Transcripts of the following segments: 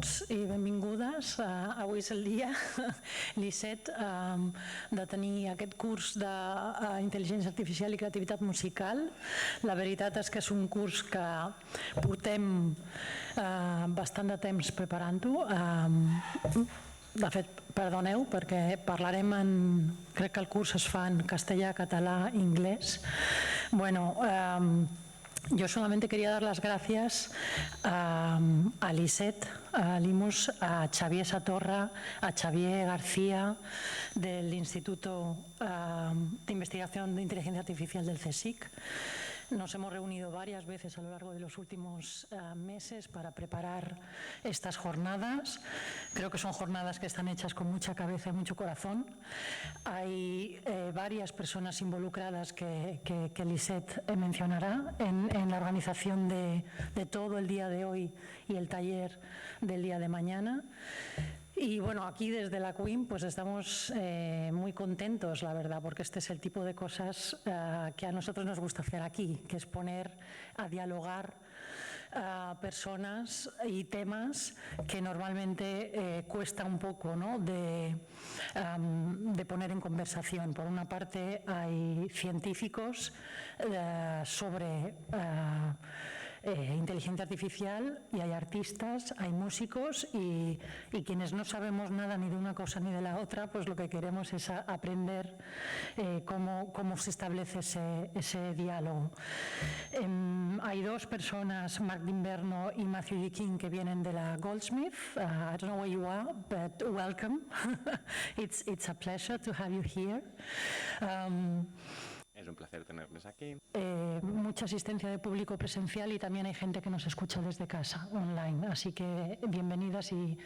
Benvinguts i benvingudes. Avui és el dia, l'I7, de tenir aquest curs d'intel·ligència artificial i creativitat musical. La veritat és que és un curs que portem bastant de temps preparant-ho. De fet, perdoneu, perquè parlarem en... Crec que el curs es fa en castellà, català, inglés. Bueno, yo solamente quería dar las gracias a l'I7, a l'IMUS, a Xavier Satorra, a Xavier García del Instituto de Investigación de Inteligencia Artificial del CSIC. Nos hemos reunido varias veces a lo largo de los últimos meses para preparar estas jornadas. Creo que son jornadas que están hechas con mucha cabeza y mucho corazón. Hay varias personas involucradas que l'I7 mencionará en la organización de todo el día de hoy y el taller del día de mañana. Y bueno, aquí desde la CUIM pues estamos muy contentos, la verdad, porque este es el tipo de cosas que a nosotros nos gusta hacer aquí, que es poner a dialogar personas y temas que normalmente cuesta un poco, ¿no?, de poner en conversación. Por una parte hay científicos sobre inteligencia artificial y hay artistas, hay músicos y quienes no sabemos nada ni de una cosa ni de la otra, pues lo que queremos es aprender cómo se establece ese diálogo. Hay dos personas, Marc D'Inverno y Matthew D. King, que vienen de la Goldsmith. I don't know where you are, but welcome. It's a pleasure to have you here. Es un placer tenerles aquí. Mucha asistencia de público presencial y también hay gente que nos escucha desde casa, online. Así que bienvenidas y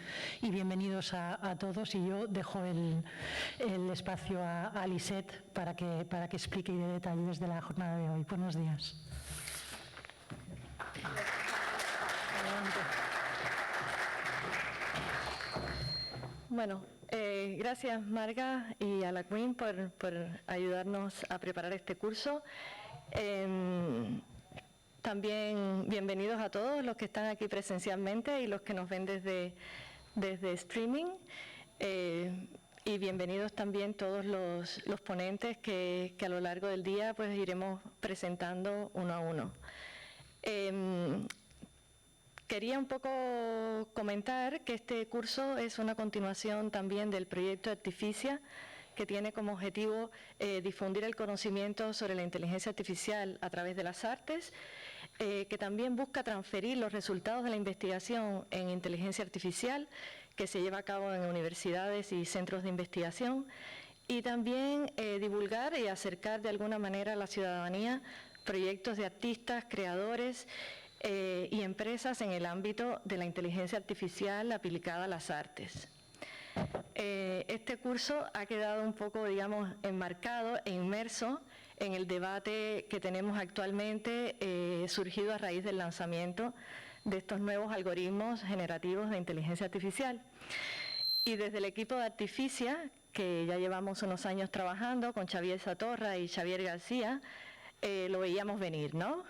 bienvenidos a todos. Y yo dejo el espacio a l'I7 para que explique y dé detalles de la jornada de hoy. Buenos días. Bueno, gracias Marga y a la CUIM por ayudarnos a preparar este curso. También bienvenidos a todos los que están aquí presencialmente y los que nos ven desde streaming. Y bienvenidos también todos los ponentes que a lo largo del día pues iremos presentando uno a uno. Quería un poco comentar que este curso es una continuación también del proyecto Artificia, que tiene como objetivo difundir el conocimiento sobre la inteligencia artificial a través de las artes, que también busca transferir los resultados de la investigación en inteligencia artificial que se lleva a cabo en universidades y centros de investigación, y también divulgar y acercar de alguna manera a la ciudadanía proyectos de artistas, creadores y empresas en el ámbito de la inteligencia artificial aplicada a las artes. Este curso ha quedado un poco, digamos, enmarcado e inmerso en el debate que tenemos actualmente, surgido a raíz del lanzamiento de estos nuevos algoritmos generativos de inteligencia artificial. Y desde el equipo de Artificia, que ya llevamos unos años trabajando con Xavier Satorra y Xavier García, lo veíamos venir, ¿no?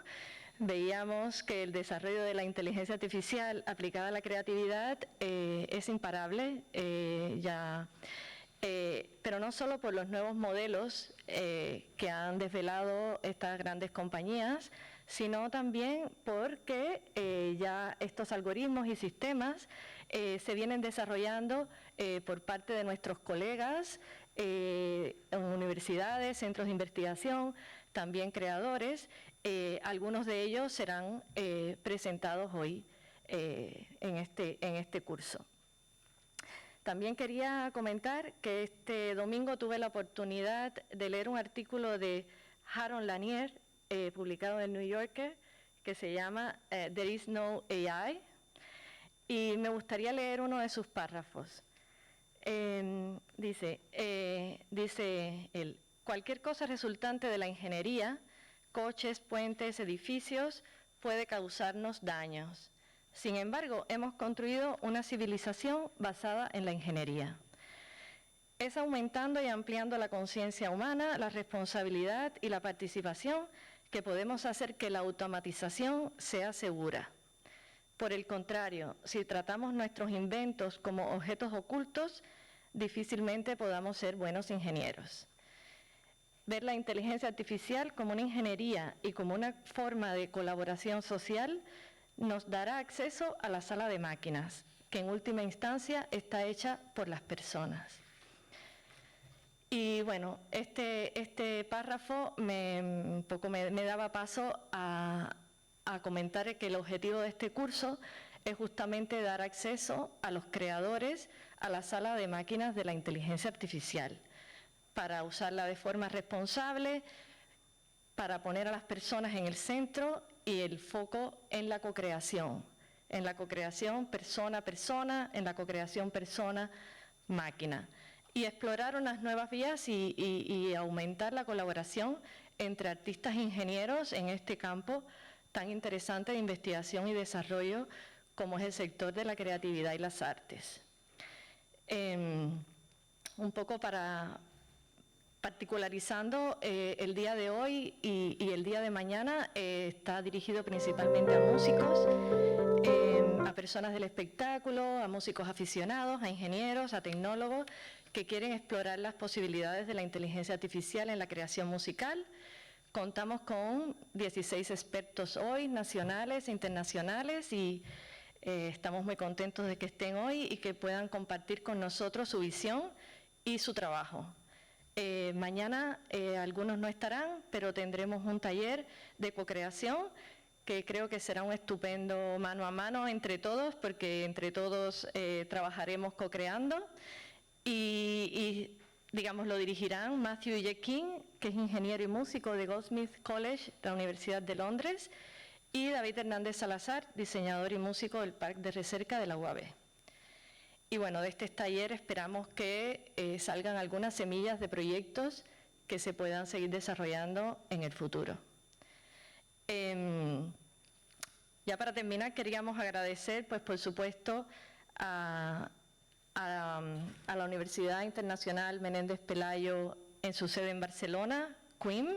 Veíamos que el desarrollo de la inteligencia artificial aplicada a la creatividad es imparable, pero no solo por los nuevos modelos que han desvelado estas grandes compañías, sino también porque ya estos algoritmos y sistemas se vienen desarrollando por parte de nuestros colegas en universidades, centros de investigación, también creadores. Algunos de ellos serán presentados hoy en este curso. También quería comentar que este domingo tuve la oportunidad de leer un artículo de Jaron Lanier, publicado en el New Yorker, que se llama There is no AI, y me gustaría leer uno de sus párrafos. Dice él: cualquier cosa resultante de la ingeniería, coches, puentes, edificios, puede causarnos daños. Sin embargo, hemos construido una civilización basada en la ingeniería. Es aumentando y ampliando la conciencia humana, la responsabilidad y la participación que podemos hacer que la automatización sea segura. Por el contrario, si tratamos nuestros inventos como objetos ocultos, difícilmente podamos ser buenos ingenieros. Ver la inteligencia artificial como una ingeniería y como una forma de colaboración social nos dará acceso a la sala de máquinas, que en última instancia está hecha por las personas. Y bueno, este párrafo me daba paso a comentar que el objetivo de este curso es justamente dar acceso a los creadores a la sala de máquinas de la inteligencia artificial, para usarla de forma responsable, para poner a las personas en el centro y el foco en la cocreación persona a persona, en la cocreación persona-máquina, y explorar unas nuevas vías y aumentar la colaboración entre artistas e ingenieros en este campo tan interesante de investigación y desarrollo como es el sector de la creatividad y las artes. Un poco particularizando, el día de hoy y el día de mañana está dirigido principalmente a músicos, a personas del espectáculo, a músicos aficionados, a ingenieros, a tecnólogos que quieren explorar las posibilidades de la inteligencia artificial en la creación musical. Contamos con 16 expertos hoy, nacionales e internacionales, y estamos muy contentos de que estén hoy y que puedan compartir con nosotros su visión y su trabajo. Mañana algunos no estarán, pero tendremos un taller de cocreación que creo que será un estupendo mano a mano entre todos, porque entre todos trabajaremos cocreando. Y digamos, lo dirigirán Matthew J. King, que es ingeniero y músico de Goldsmiths College, de la Universidad de Londres, y David Hernández Salazar, diseñador y músico del Parque de Recerca de la UAB. Y bueno, de este taller esperamos que salgan algunas semillas de proyectos que se puedan seguir desarrollando en el futuro. Ya para terminar, queríamos agradecer, pues por supuesto, a la Universidad Internacional Menéndez Pelayo en su sede en Barcelona, CUIM,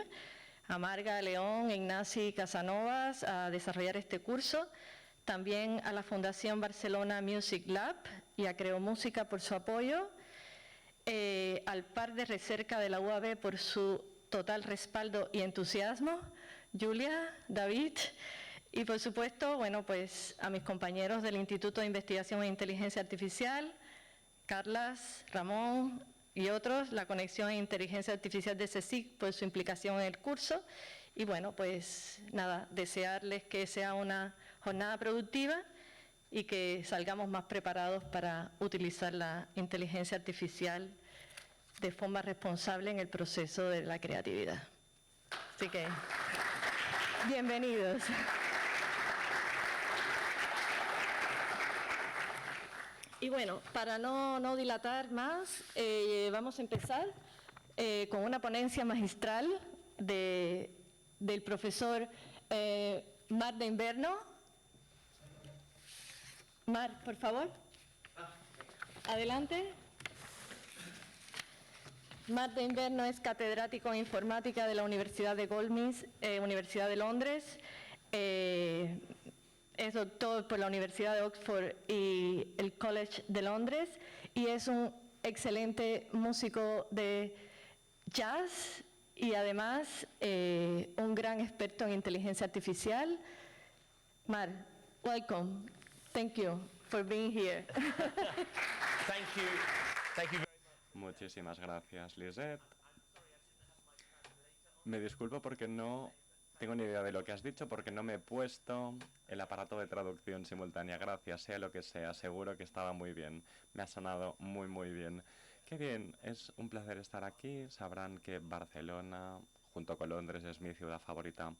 a Marga León e Ignasi Casanovas a desarrollar este curso, también a la Fundación Barcelona Music Lab y a Creo Música por su apoyo, al Parque de Recerca de la UAB por su total respaldo y entusiasmo, Julia, David, y por supuesto, bueno, pues a mis compañeros del Instituto de Investigación e Inteligencia Artificial, Carlas, Ramón y otros, la Conexión e Inteligencia Artificial de CSIC por su implicación en el curso. Y bueno, pues nada, desearles que sea una jornada productiva y que salgamos más preparados para utilizar la inteligencia artificial de forma responsable en el proceso de la creatividad. Así que, bienvenidos. Y bueno, para no dilatar más, vamos a empezar con una ponencia magistral del profesor Marc de Inverno. Marc, por favor. Adelante. Marc de Inverno es catedrático en informática de la Universidad de Goldsmiths, Universidad de Londres. Es doctor por la Universidad de Oxford y el College de Londres, y es un excelente músico de jazz y además un gran experto en inteligencia artificial. Marc, welcome. Thank you for being here. Thank you very much. Muchísimas gracias, Lisette. Me disculpo porque no tengo ni idea de lo que has dicho, porque no me he puesto el aparato de traducción simultánea. Gracias, sea lo que sea, seguro que estaba muy bien. Me ha sonado muy, muy bien. Qué bien, es un placer estar aquí. Sabrán que Barcelona, junto con Londres, es mi ciudad favorita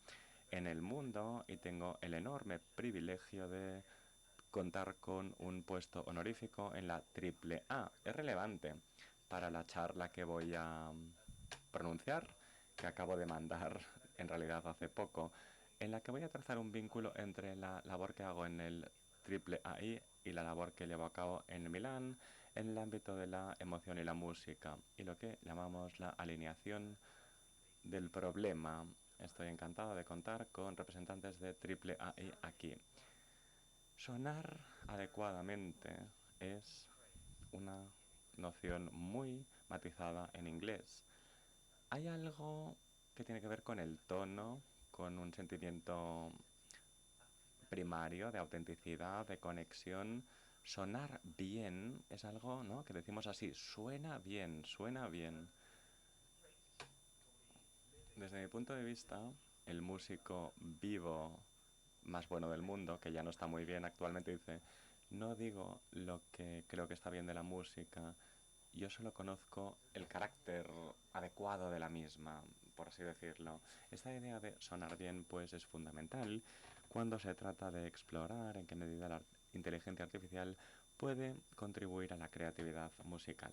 en el mundo y tengo el enorme privilegio de contar con un puesto honorífico en la AAA. Es relevante para la charla que voy a pronunciar, que acabo de mandar en realidad hace poco, en la que voy a trazar un vínculo entre la labor que hago en el AAI y la labor que llevo a cabo en Milán en el ámbito de la emoción y la música, y lo que llamamos la alineación del problema. Estoy encantado de contar con representantes de AAI aquí. Sonar adecuadamente es una noción muy matizada en inglés. Hay algo que tiene que ver con el tono, con un sentimiento primario de autenticidad, de conexión. Sonar bien es algo, ¿no?, que decimos así, suena bien, suena bien. Desde mi punto de vista, el músico vivo más bueno del mundo, que ya no está muy bien actualmente, dice: no digo lo que creo que está bien de la música, yo solo conozco el carácter adecuado de la misma, por así decirlo. Esta idea de sonar bien, pues, es fundamental cuando se trata de explorar en qué medida la inteligencia artificial puede contribuir a la creatividad musical.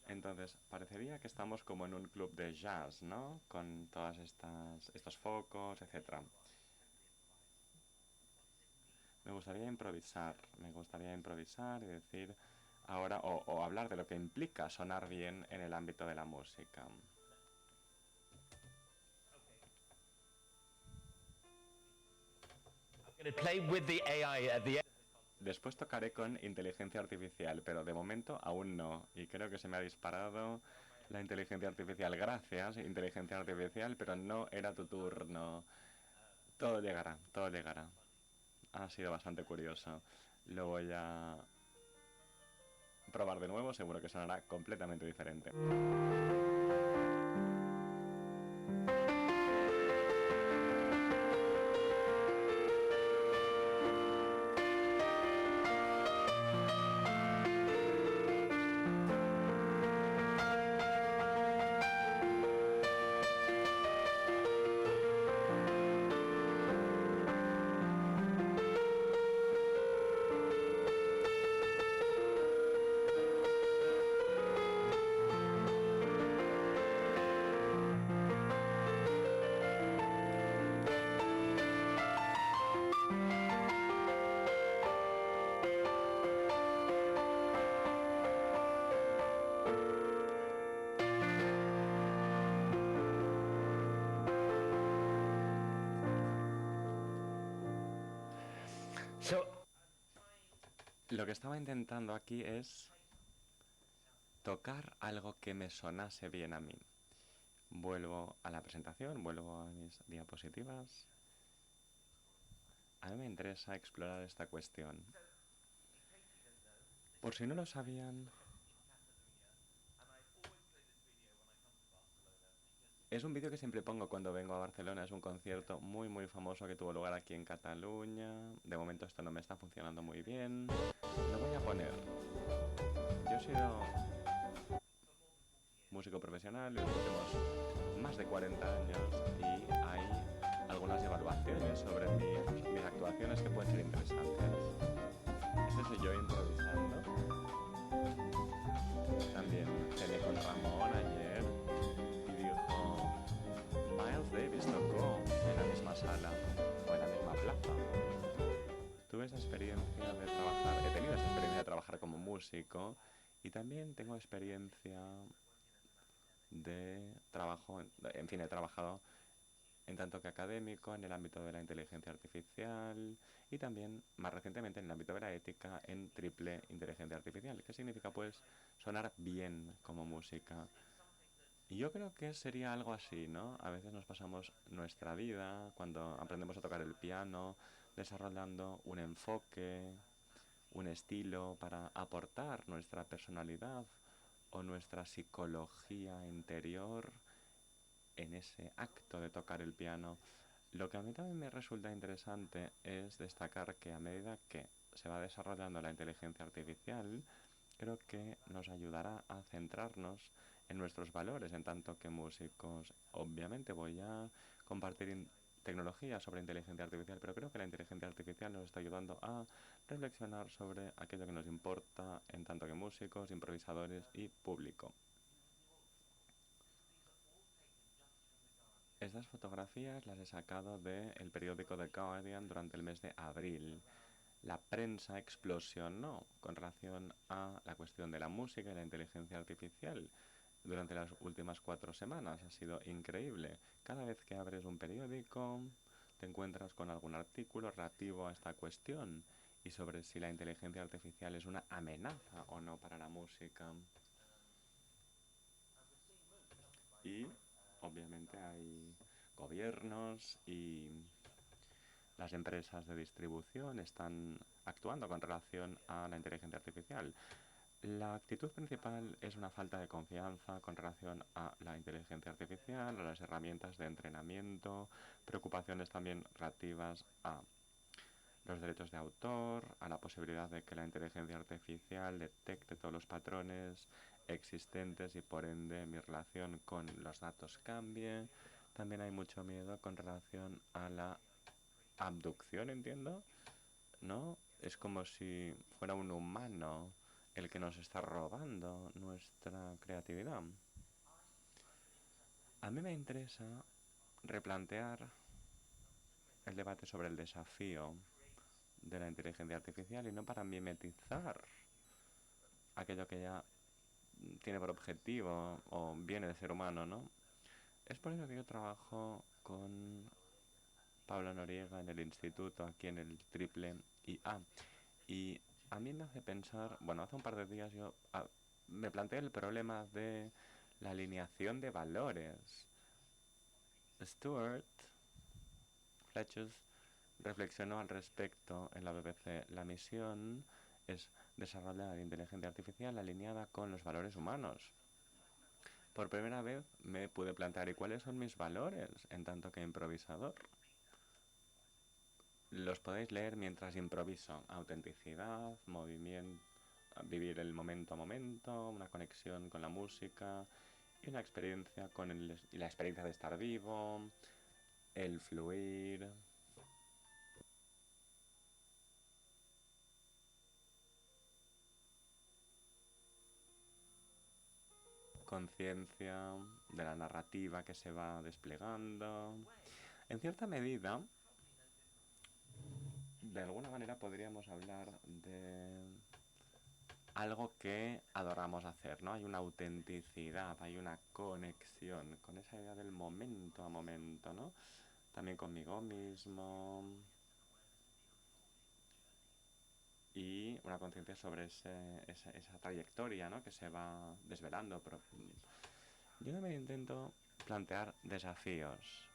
Entonces, parecería que estamos como en un club de jazz, ¿no? Con todas estos focos, etcétera. Me gustaría improvisar y decir ahora, o hablar de lo que implica sonar bien en el ámbito de la música. Después tocaré con inteligencia artificial, pero de momento aún no. Y creo que se me ha disparado la inteligencia artificial. Gracias, inteligencia artificial, pero no era tu turno. Todo llegará, todo llegará. Ha sido bastante curioso. Lo voy a probar de nuevo, seguro que sonará completamente diferente. Lo que estaba intentando aquí es tocar algo que me sonase bien a mí. Vuelvo a la presentación, vuelvo a mis diapositivas. A mí me interesa explorar esta cuestión. Por si no lo sabían, es un vídeo que siempre pongo cuando vengo a Barcelona. Es un concierto muy muy famoso que tuvo lugar aquí en Cataluña. De momento esto no me está funcionando muy bien. Lo voy a poner. Yo he sido músico profesional en los últimos más de 40 años y hay algunas evaluaciones sobre mis actuaciones que pueden ser interesantes. Este soy yo improvisando. También cené con Ramón ayer y dijo: Miles Davis tocó en la misma sala o en la misma plaza. Tuve esa experiencia de trabajar, he tenido esa experiencia de trabajar como músico y también tengo experiencia de trabajo, en fin, he trabajado en tanto que académico en el ámbito de la inteligencia artificial y también más recientemente en el ámbito de la ética en triple inteligencia artificial. ¿Qué significa, pues, sonar bien como música? Y yo creo que sería algo así, ¿no? A veces nos pasamos nuestra vida, cuando aprendemos a tocar el piano, desarrollando un enfoque, un estilo para aportar nuestra personalidad o nuestra psicología interior en ese acto de tocar el piano. Lo que a mí también me resulta interesante es destacar que a medida que se va desarrollando la inteligencia artificial, creo que nos ayudará a centrarnos en nuestros valores en tanto que músicos. Obviamente voy a compartir tecnología sobre inteligencia artificial, pero creo que la inteligencia artificial nos está ayudando a reflexionar sobre aquello que nos importa en tanto que músicos, improvisadores y público. Estas fotografías las he sacado del periódico The Guardian durante el mes de abril. La prensa explosionó con relación a la cuestión de la música y la inteligencia artificial durante las últimas 4 semanas. Ha sido increíble. Cada vez que abres un periódico, te encuentras con algún artículo relativo a esta cuestión y sobre si la inteligencia artificial es una amenaza o no para la música. Y obviamente hay gobiernos y las empresas de distribución están actuando con relación a la inteligencia artificial. La actitud principal es una falta de confianza con relación a la inteligencia artificial, a las herramientas de entrenamiento, preocupaciones también relativas a los derechos de autor, a la posibilidad de que la inteligencia artificial detecte todos los patrones existentes y por ende mi relación con los datos cambie. También hay mucho miedo con relación a la abducción, entiendo, ¿no? Es como si fuera un humano el que nos está robando nuestra creatividad. A mí me interesa replantear el debate sobre el desafío de la inteligencia artificial y no para mimetizar aquello que ya tiene por objetivo o viene de ser humano, ¿no? Es por eso que yo trabajo con Pablo Noriega en el instituto, aquí en el Triple IA. Y a mí me hace pensar, bueno, hace un par de días me planteé el problema de la alineación de valores. Stuart Fletcher reflexionó al respecto en la BBC. La misión es desarrollar inteligencia artificial alineada con los valores humanos. Por primera vez me pude plantear, ¿y cuáles son mis valores en tanto que improvisador? Los podéis leer mientras improviso. Autenticidad, movimiento, vivir el momento a momento, una conexión con la música y una experiencia y la experiencia de estar vivo, el fluir. Conciencia de la narrativa que se va desplegando. En cierta medida, de alguna manera podríamos hablar de algo que adoramos hacer, ¿no? Hay una autenticidad, hay una conexión con esa idea del momento a momento, ¿no? También conmigo mismo y una conciencia sobre esa trayectoria, ¿no? Que se va desvelando. Pero yo también intento plantear desafíos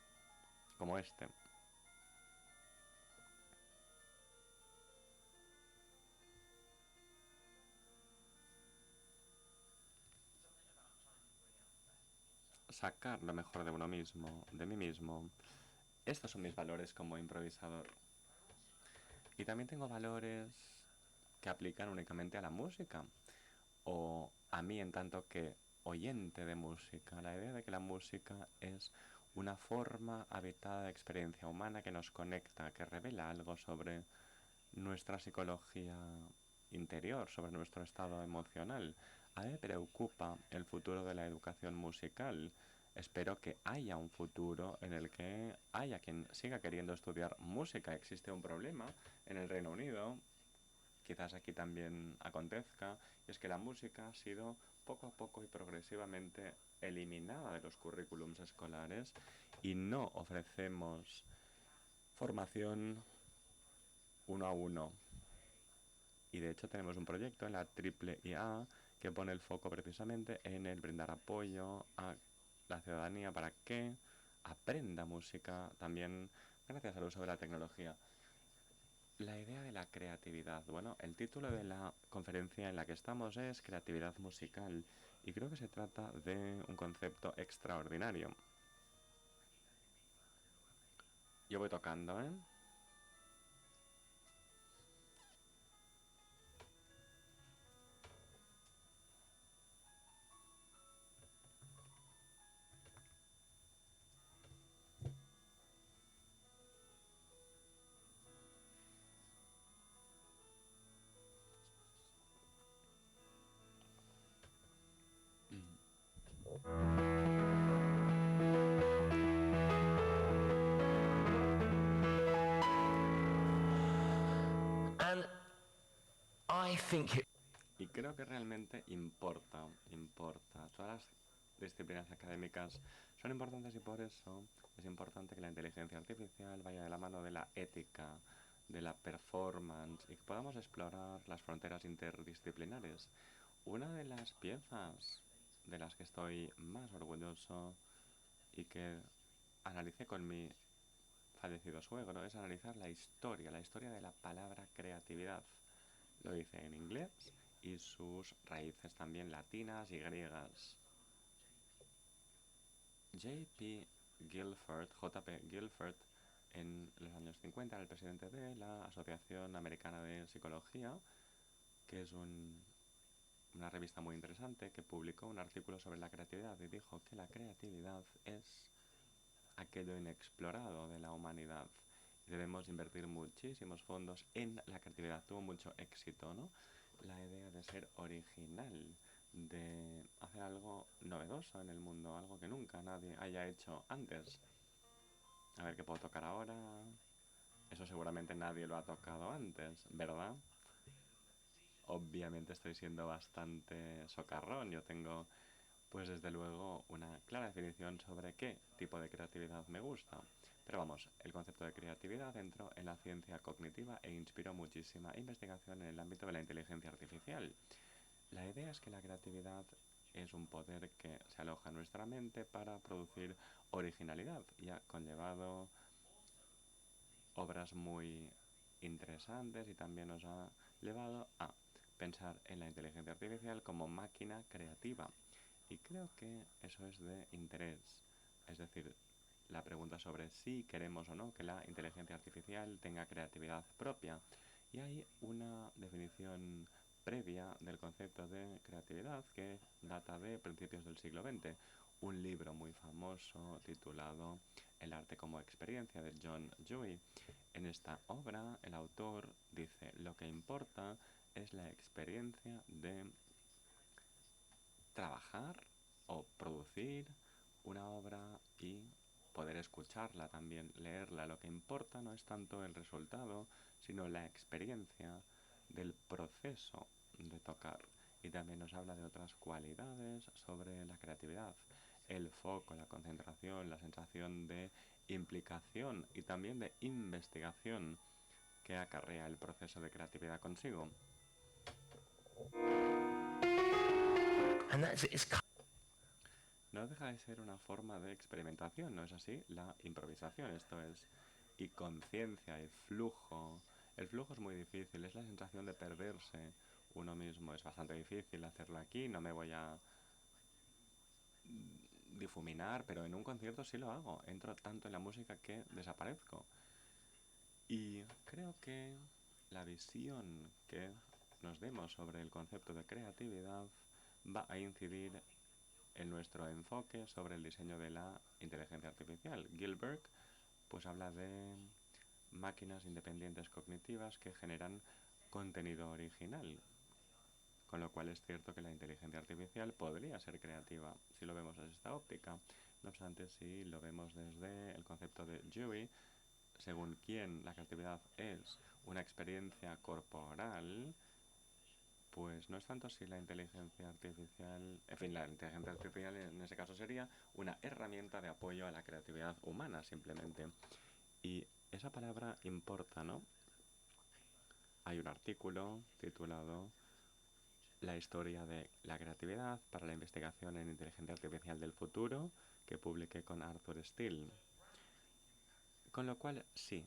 como este. Sacar lo mejor de uno mismo, de mí mismo. Estos son mis valores como improvisador. Y también tengo valores que aplican únicamente a la música o a mí en tanto que oyente de música. La idea de que la música es una forma habitada de experiencia humana que nos conecta, que revela algo sobre nuestra psicología interior, sobre nuestro estado emocional. A mí me preocupa el futuro de la educación musical. Espero que haya un futuro en el que haya quien siga queriendo estudiar música. Existe un problema en el Reino Unido, quizás aquí también acontezca, y es que la música ha sido poco a poco y progresivamente eliminada de los currículums escolares y no ofrecemos formación uno a uno. Y de hecho tenemos un proyecto en la Triple IA que pone el foco precisamente en el brindar apoyo a la ciudadanía para que aprenda música también gracias al uso de la tecnología. La idea de la creatividad. Bueno, el título de la conferencia en la que estamos es Creatividad musical y creo que se trata de un concepto extraordinario. Yo voy tocando, ¿eh? And I think Y creo que realmente importa todas las disciplinas académicas son importantes y por eso es importante que la inteligencia artificial vaya de la mano de la ética, de la performance y que podamos explorar las fronteras interdisciplinares. Una de las piezas de las que estoy más orgulloso y que analicé con mi fallecido suegro es analizar la historia de la palabra creatividad. Lo hice en inglés y sus raíces también latinas y griegas. J.P. Guilford, en los años 50 era el presidente de la Asociación Americana de Psicología, que es una revista muy interesante, que publicó un artículo sobre la creatividad y dijo que la creatividad es aquello inexplorado de la humanidad. Y debemos invertir muchísimos fondos en la creatividad. Tuvo mucho éxito, ¿no? La idea de ser original, de hacer algo novedoso en el mundo, algo que nunca nadie haya hecho antes. A ver qué puedo tocar ahora. Eso seguramente nadie lo ha tocado antes, ¿verdad? Obviamente estoy siendo bastante socarrón. Yo tengo, pues desde luego, una clara definición sobre qué tipo de creatividad me gusta. Pero vamos, el concepto de creatividad entró en la ciencia cognitiva e inspiró muchísima investigación en el ámbito de la inteligencia artificial. La idea es que la creatividad es un poder que se aloja en nuestra mente para producir originalidad y ha conllevado obras muy interesantes y también nos ha llevado a pensar en la inteligencia artificial como máquina creativa. Y creo que eso es de interés. Es decir, la pregunta sobre si queremos o no que la inteligencia artificial tenga creatividad propia. Y hay una definición previa del concepto de creatividad que data de principios del siglo XX. Un libro muy famoso titulado El arte como experiencia de John Dewey. En esta obra el autor dice: lo que importa es la experiencia de trabajar o producir una obra y poder escucharla también, leerla. Lo que importa no es tanto el resultado, sino la experiencia del proceso de tocar. Y también nos habla de otras cualidades sobre la creatividad: el foco, la concentración, la sensación de implicación y también de investigación que acarrea el proceso de creatividad consigo. No deja de ser una forma de experimentación, ¿no es así? La improvisación, esto es, y conciencia y flujo. El flujo es muy difícil, es la sensación de perderse uno mismo. Es bastante difícil hacerlo aquí, no me voy a difuminar, pero en un concierto sí lo hago. Entro tanto en la música que desaparezco. Y creo que la visión que nos demos sobre el concepto de creatividad va a incidir en nuestro enfoque sobre el diseño de la inteligencia artificial. Gilbert pues habla de máquinas independientes cognitivas que generan contenido original, con lo cual es cierto que la inteligencia artificial podría ser creativa si lo vemos desde esta óptica. No obstante, si lo vemos desde el concepto de Dewey, según quien la creatividad es una experiencia corporal, pues no es tanto si la inteligencia artificial, en fin, la inteligencia artificial en ese caso sería una herramienta de apoyo a la creatividad humana simplemente. Y esa palabra importa, ¿no? Hay un artículo titulado La historia de la creatividad para la investigación en inteligencia artificial del futuro, que publiqué con Arthur Steele. Con lo cual, sí,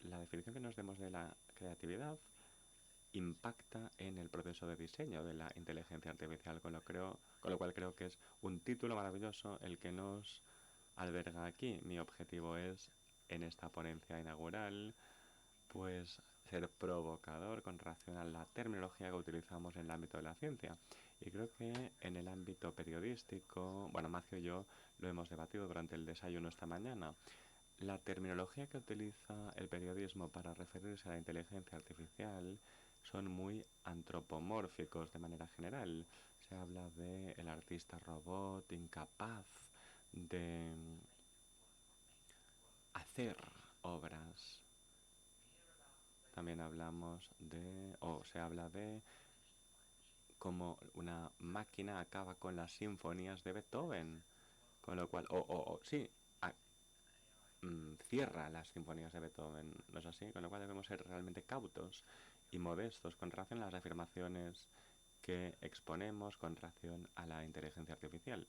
la definición que nos demos de la creatividad impacta en el proceso de diseño de la inteligencia artificial, con lo cual creo que es un título maravilloso el que nos alberga aquí. Mi objetivo es, en esta ponencia inaugural, pues ser provocador con relación a la terminología que utilizamos en el ámbito de la ciencia. Y creo que en el ámbito periodístico, bueno, Macio y yo lo hemos debatido durante el desayuno esta mañana. La terminología que utiliza el periodismo para referirse a la inteligencia artificial son muy antropomórficos de manera general. Se habla de el artista robot incapaz de hacer obras. También hablamos de, o se habla de como una máquina acaba con las sinfonías de Beethoven, con lo cual, sí, cierra las sinfonías de Beethoven, ¿no es así? Con lo cual debemos ser realmente cautos y modestos con relación a las afirmaciones que exponemos con relación a la inteligencia artificial.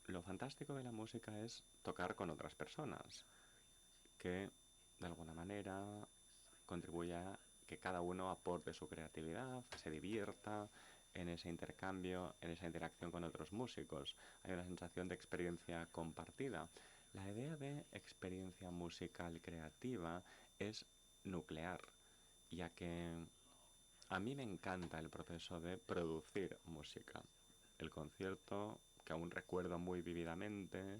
Lo fantástico de la música es tocar con otras personas, que de alguna manera contribuya a que cada uno aporte su creatividad, se divierta en ese intercambio, en esa interacción con otros músicos. Hay una sensación de experiencia compartida. La idea de experiencia musical creativa es nuclear, ya que a mí me encanta el proceso de producir música. El concierto, que aún recuerdo muy vívidamente,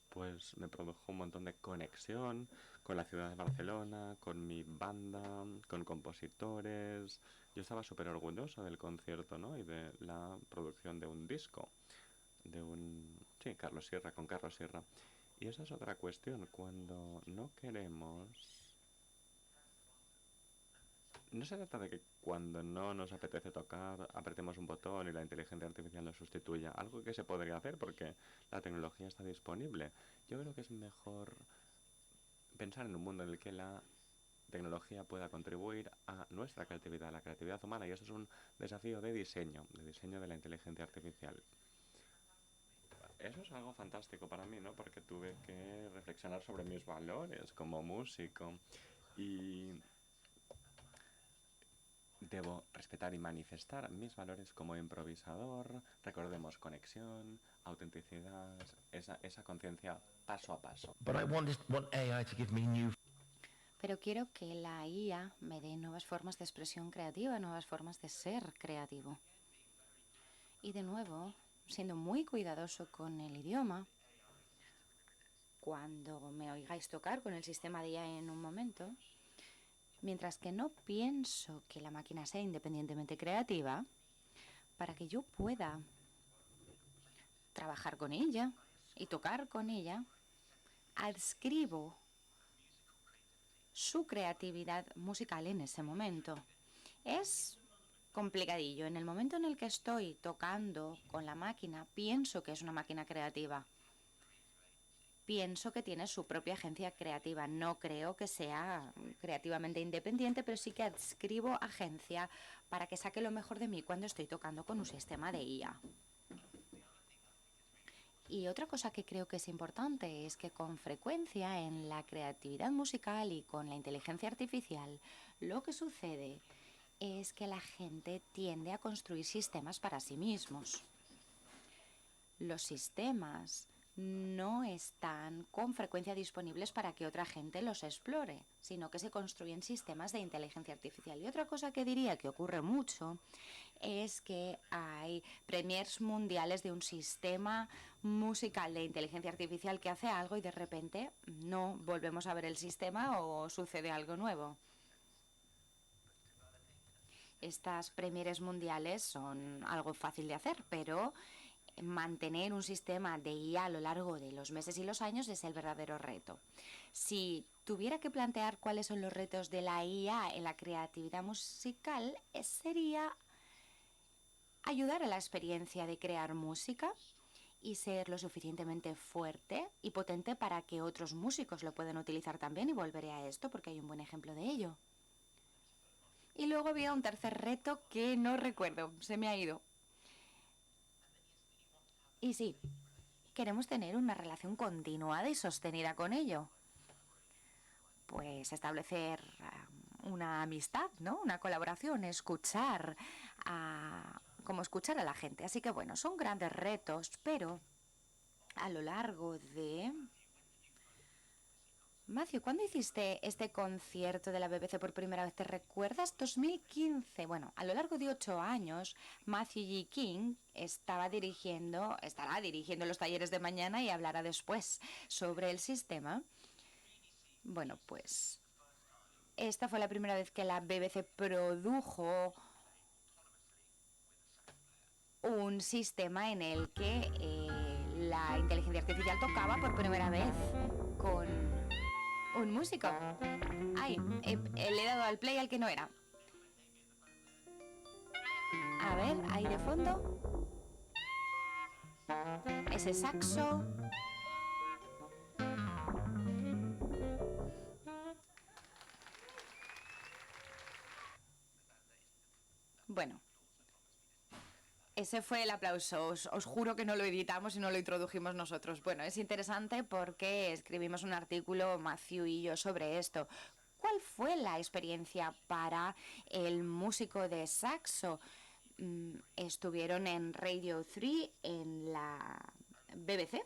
pues me produjo un montón de conexión con la ciudad de Barcelona, con mi banda, con compositores. Yo estaba súper orgulloso del concierto, ¿no? Y de la producción de un disco, sí, Carlos Sierra, con Carlos Sierra. Y esa es otra cuestión, cuando no queremos... No se trata de que cuando no nos apetece tocar, apretemos un botón y la inteligencia artificial nos sustituya. Algo que se podría hacer porque la tecnología está disponible. Yo creo que es mejor pensar en un mundo en el que la tecnología pueda contribuir a nuestra creatividad, a la creatividad humana. Y eso es un desafío de diseño de la inteligencia artificial. Eso es algo fantástico para mí, ¿no? Porque tuve que reflexionar sobre mis valores como músico y debo respetar y manifestar mis valores como improvisador. Recordemos conexión, autenticidad, esa conciencia paso a paso. Pero quiero que la IA me dé nuevas formas de expresión creativa, nuevas formas de ser creativo. Y de nuevo, siendo muy cuidadoso con el idioma, cuando me oigáis tocar con el sistema de IA en un momento, mientras que no pienso que la máquina sea independientemente creativa, para que yo pueda trabajar con ella y tocar con ella, adscribo su creatividad musical en ese momento. Es complicadillo. En el momento en el que estoy tocando con la máquina, pienso que es una máquina creativa. Pienso que tiene su propia agencia creativa. No creo que sea creativamente independiente, pero sí que adscribo agencia para que saque lo mejor de mí cuando estoy tocando con un sistema de IA. Y otra cosa que creo que es importante es que con frecuencia en la creatividad musical y con la inteligencia artificial, lo que sucede es que la gente tiende a construir sistemas para sí mismos. Los sistemas no están con frecuencia disponibles para que otra gente los explore, sino que se construyen sistemas de inteligencia artificial. Y otra cosa que diría que ocurre mucho es que hay premiers mundiales de un sistema musical de inteligencia artificial que hace algo y de repente no volvemos a ver el sistema o sucede algo nuevo. Estas premieres mundiales son algo fácil de hacer, pero mantener un sistema de IA a lo largo de los meses y los años es el verdadero reto. Si tuviera que plantear cuáles son los retos de la IA en la creatividad musical, sería ayudar a la experiencia de crear música y ser lo suficientemente fuerte y potente para que otros músicos lo puedan utilizar también, y volveré a esto porque hay un buen ejemplo de ello. Y luego había un tercer reto que no recuerdo, se me ha ido. Y sí, queremos tener una relación continuada y sostenida con ello. Pues establecer una amistad, ¿no? Una colaboración, escuchar como escuchar a la gente. Así que bueno, son grandes retos, pero a lo largo de... Matthew, ¿cuándo hiciste este concierto de la BBC por primera vez? ¿Te recuerdas? 2015. Bueno, a lo largo de 8 años, Matthew G. King estará dirigiendo los talleres de mañana y hablará después sobre el sistema. Bueno, pues esta fue la primera vez que la BBC produjo un sistema en el que la inteligencia artificial tocaba por primera vez con un músico. Ay, le he dado al play al que no era. ahí de fondo. Ese saxo. Bueno, ese fue el aplauso. Os juro que no lo editamos y no lo introdujimos nosotros. Bueno, es interesante porque escribimos un artículo, Matthew y yo, sobre esto. ¿Cuál fue la experiencia para el músico de saxo? Estuvieron en Radio 3, en la BBC,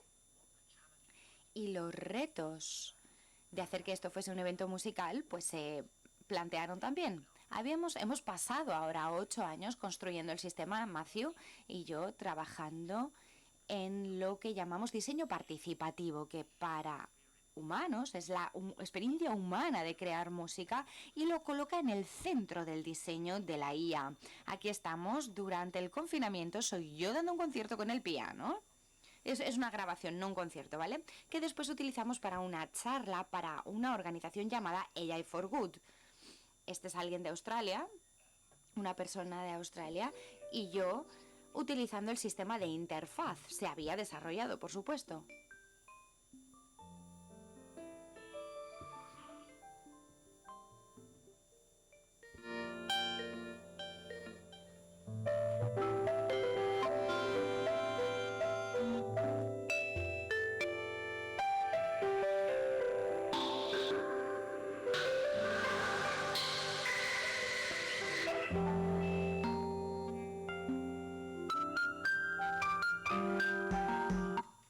y los retos de hacer que esto fuese un evento musical pues se plantearon también. Hemos pasado ahora 8 años construyendo el sistema, Matthew y yo, trabajando en lo que llamamos diseño participativo, que para humanos es la experiencia humana de crear música y lo coloca en el centro del diseño de la IA. Aquí estamos durante el confinamiento, soy yo dando un concierto con el piano. Es una grabación, no un concierto, ¿vale? Que después utilizamos para una charla para una organización llamada AI for Good. Este es alguien de Australia, una persona de Australia, y yo utilizando el sistema de interfaz. Se había desarrollado, por supuesto.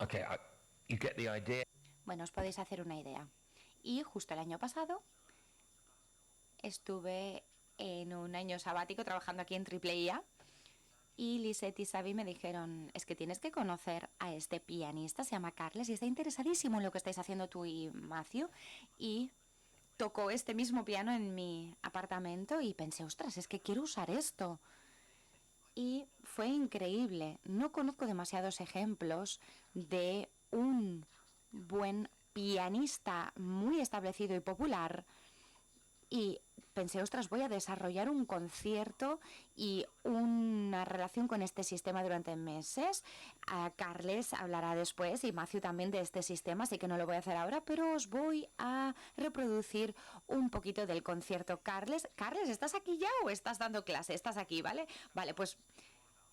Okay, you get the idea. Bueno, os podéis hacer una idea. Y justo el año pasado estuve en un año sabático trabajando aquí en AAA y Lisette y Xavi me dijeron, es que tienes que conocer a este pianista, se llama Carles y está interesadísimo en lo que estáis haciendo tú y Matthew, y tocó este mismo piano en mi apartamento y pensé, ostras, es que quiero usar esto. Y fue increíble. No conozco demasiados ejemplos de un buen pianista muy establecido y popular. Y pensé, ostras, voy a desarrollar un concierto y una relación con este sistema durante meses. Carles hablará después y Matthew también de este sistema, así que no lo voy a hacer ahora, pero os voy a reproducir un poquito del concierto. Carles, ¿estás aquí ya o estás dando clase? Estás aquí, ¿vale? Vale, pues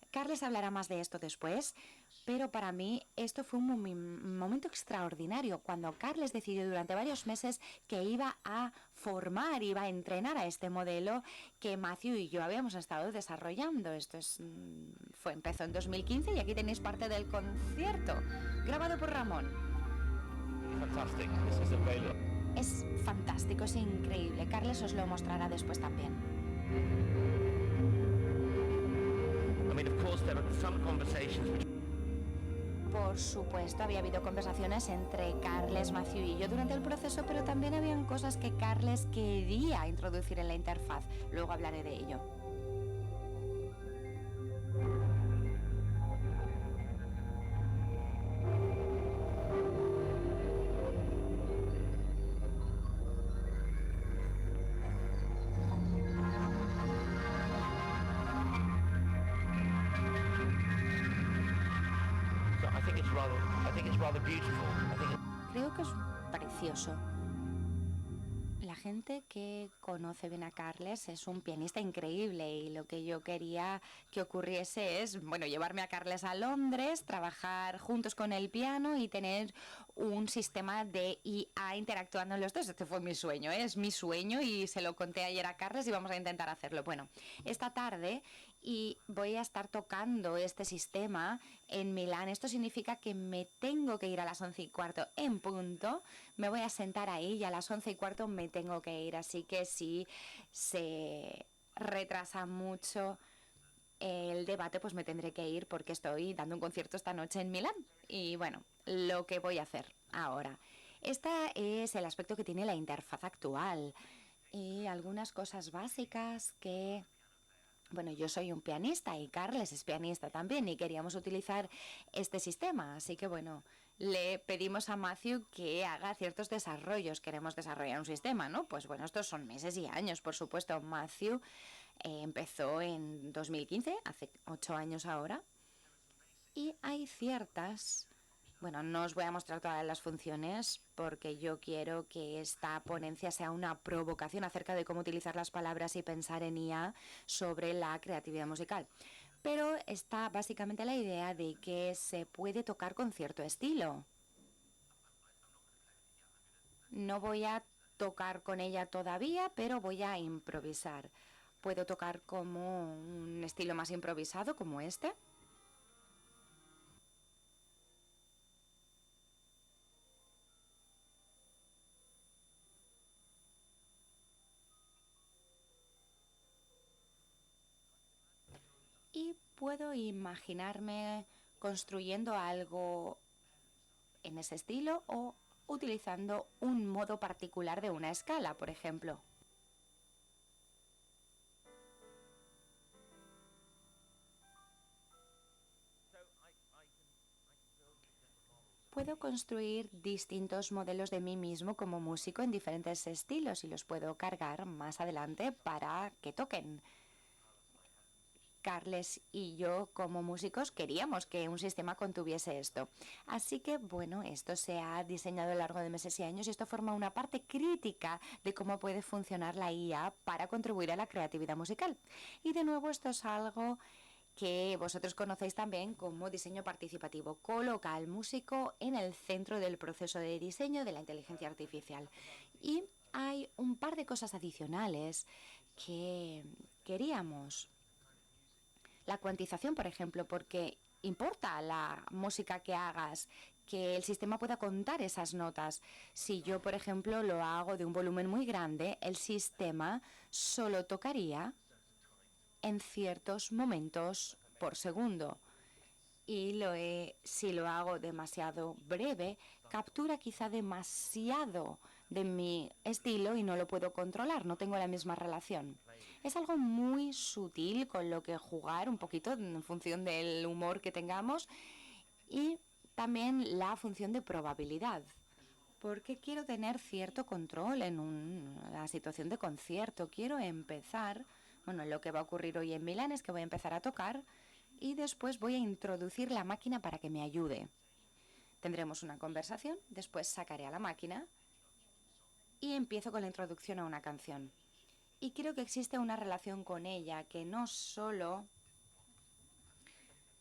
Carles hablará más de esto después, pero para mí esto fue un momento extraordinario cuando Carles decidió durante varios meses que iba a formar, iba a entrenar a este modelo que Matthew y yo habíamos estado desarrollando. Empezó en 2015 y aquí tenéis parte del concierto, grabado por Ramón. Fantastic. This is available. Es fantástico, es increíble. Carles os lo mostrará después también. I mean, of course, there are some conversations. Por supuesto, había habido conversaciones entre Carles, Matthew y yo durante el proceso, pero también habían cosas que Carles quería introducir en la interfaz. Luego hablaré de ello. Creo que es precioso. La gente que conoce bien a Carles es un pianista increíble y lo que yo quería que ocurriese es, bueno, llevarme a Carles a Londres, trabajar juntos con el piano y tener un sistema de IA interactuando en los dos. Este fue mi sueño, ¿eh? Es mi sueño y se lo conté ayer a Carles y vamos a intentar hacerlo. Bueno, esta tarde y voy a estar tocando este sistema en Milán. Esto significa que me tengo que ir a las 11:15 en punto. Me voy a sentar ahí y a las 11:15 me tengo que ir. Así que si se retrasa mucho el debate, pues me tendré que ir porque estoy dando un concierto esta noche en Milán. Y bueno, lo que voy a hacer ahora. Este es el aspecto que tiene la interfaz actual y algunas cosas básicas que... Bueno, yo soy un pianista y Carles es pianista también y queríamos utilizar este sistema. Así que bueno, le pedimos a Matthew que haga ciertos desarrollos. Queremos desarrollar un sistema, ¿no? Pues bueno, estos son meses y años, por supuesto. Matthew Empezó en 2015, hace 8 años ahora, y hay ciertas... Bueno, no os voy a mostrar todas las funciones porque yo quiero que esta ponencia sea una provocación acerca de cómo utilizar las palabras y pensar en IA sobre la creatividad musical. Pero está básicamente la idea de que se puede tocar con cierto estilo. No voy a tocar con ella todavía, pero voy a improvisar. Puedo tocar como un estilo más improvisado, como este. Y puedo imaginarme construyendo algo en ese estilo o utilizando un modo particular de una escala, por ejemplo. Puedo construir distintos modelos de mí mismo como músico en diferentes estilos y los puedo cargar más adelante para que toquen. Carles y yo, como músicos, queríamos que un sistema contuviese esto. Así que, bueno, esto se ha diseñado a lo largo de meses y años y esto forma una parte crítica de cómo puede funcionar la IA para contribuir a la creatividad musical. Y de nuevo, esto es algo que vosotros conocéis también como diseño participativo. Coloca al músico en el centro del proceso de diseño de la inteligencia artificial. Y hay un par de cosas adicionales que queríamos. La cuantización, por ejemplo, porque importa la música que hagas, que el sistema pueda contar esas notas. Si yo, por ejemplo, lo hago de un volumen muy grande, el sistema solo tocaría en ciertos momentos por segundo. Y si lo hago demasiado breve, captura quizá demasiado de mi estilo y no lo puedo controlar, no tengo la misma relación. Es algo muy sutil con lo que jugar un poquito en función del humor que tengamos y también la función de probabilidad. Porque quiero tener cierto control en una situación de concierto. Quiero empezar, bueno, lo que va a ocurrir hoy en Milán es que voy a empezar a tocar y después voy a introducir la máquina para que me ayude. Tendremos una conversación, después sacaré a la máquina y empiezo con la introducción a una canción. Y creo que existe una relación con ella que no solo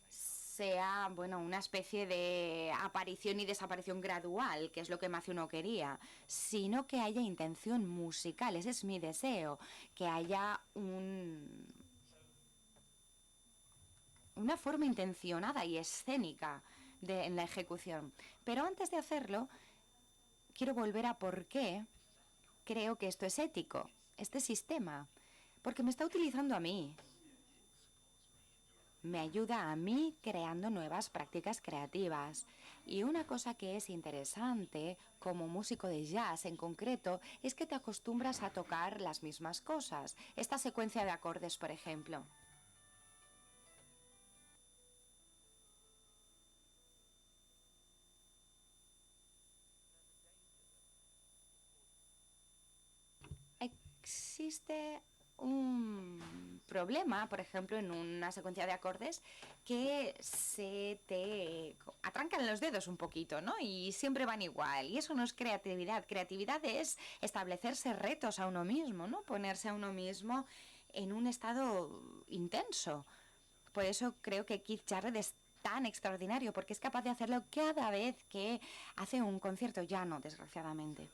sea, bueno, una especie de aparición y desaparición gradual, que es lo que Matthew no quería, sino que haya intención musical. Ese es mi deseo, que haya una forma intencionada y escénica en la ejecución. Pero antes de hacerlo, quiero volver a por qué creo que esto es ético, este sistema, porque me está utilizando a mí. Me ayuda a mí creando nuevas prácticas creativas. Y una cosa que es interesante como músico de jazz en concreto es que te acostumbras a tocar las mismas cosas. Esta secuencia de acordes, por ejemplo. Existe un problema, por ejemplo, en una secuencia de acordes que se te atrancan los dedos un poquito, ¿no? Y siempre van igual. Y eso no es creatividad. Creatividad es establecerse retos a uno mismo, ¿no? Ponerse a uno mismo en un estado intenso. Por eso creo que Keith Jarrett es tan extraordinario, porque es capaz de hacerlo cada vez que hace un concierto. Ya no, desgraciadamente.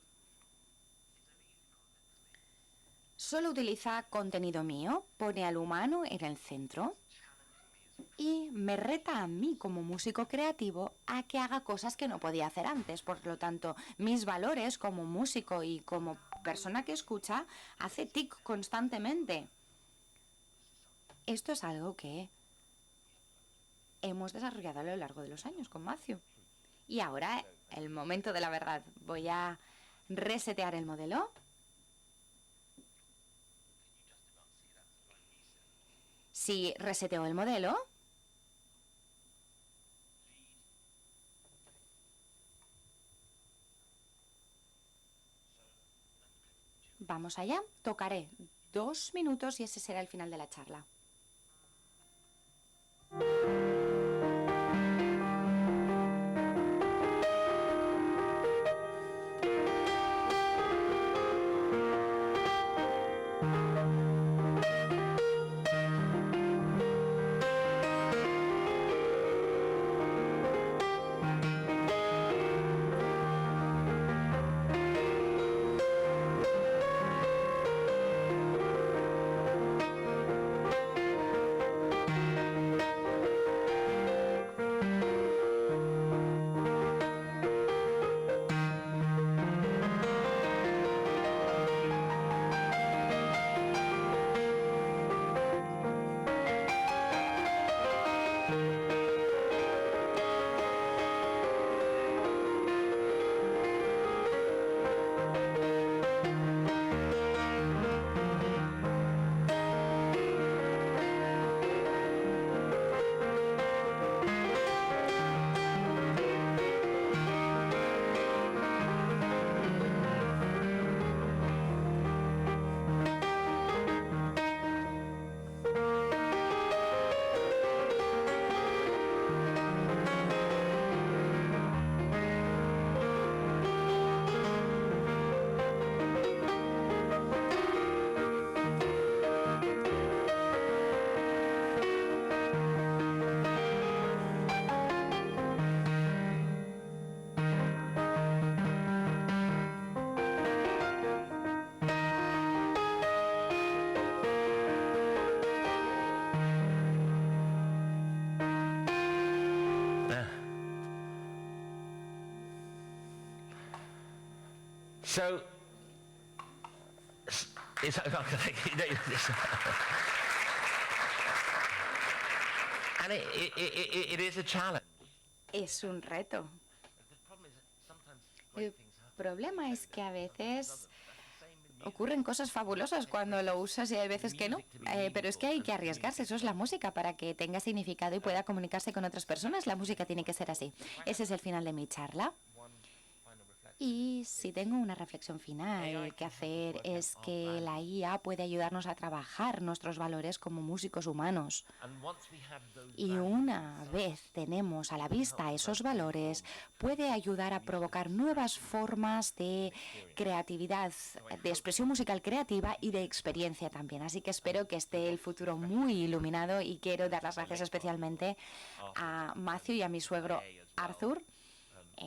Solo utiliza contenido mío, pone al humano en el centro y me reta a mí como músico creativo a que haga cosas que no podía hacer antes. Por lo tanto, mis valores como músico y como persona que escucha hace tic constantemente. Esto es algo que hemos desarrollado a lo largo de los años con Matthew. Y ahora, el momento de la verdad. Voy a resetear el modelo. Si reseteo el modelo, vamos allá, tocaré 2 minutos y ese será el final de la charla. So, it's, and it is a challenge. Es un reto. El problema es que a veces ocurren cosas fabulosas cuando lo usas y hay veces que no. Pero es que hay que arriesgarse, eso es la música, para que tenga significado y pueda comunicarse con otras personas. La música tiene que ser así. Ese es el final de mi charla. Y si tengo una reflexión final que hacer es que la IA puede ayudarnos a trabajar nuestros valores como músicos humanos. Y una vez tenemos a la vista esos valores, puede ayudar a provocar nuevas formas de creatividad, de expresión musical creativa y de experiencia también. Así que espero que esté el futuro muy iluminado y quiero dar las gracias especialmente a Matthew y a mi suegro Arthur,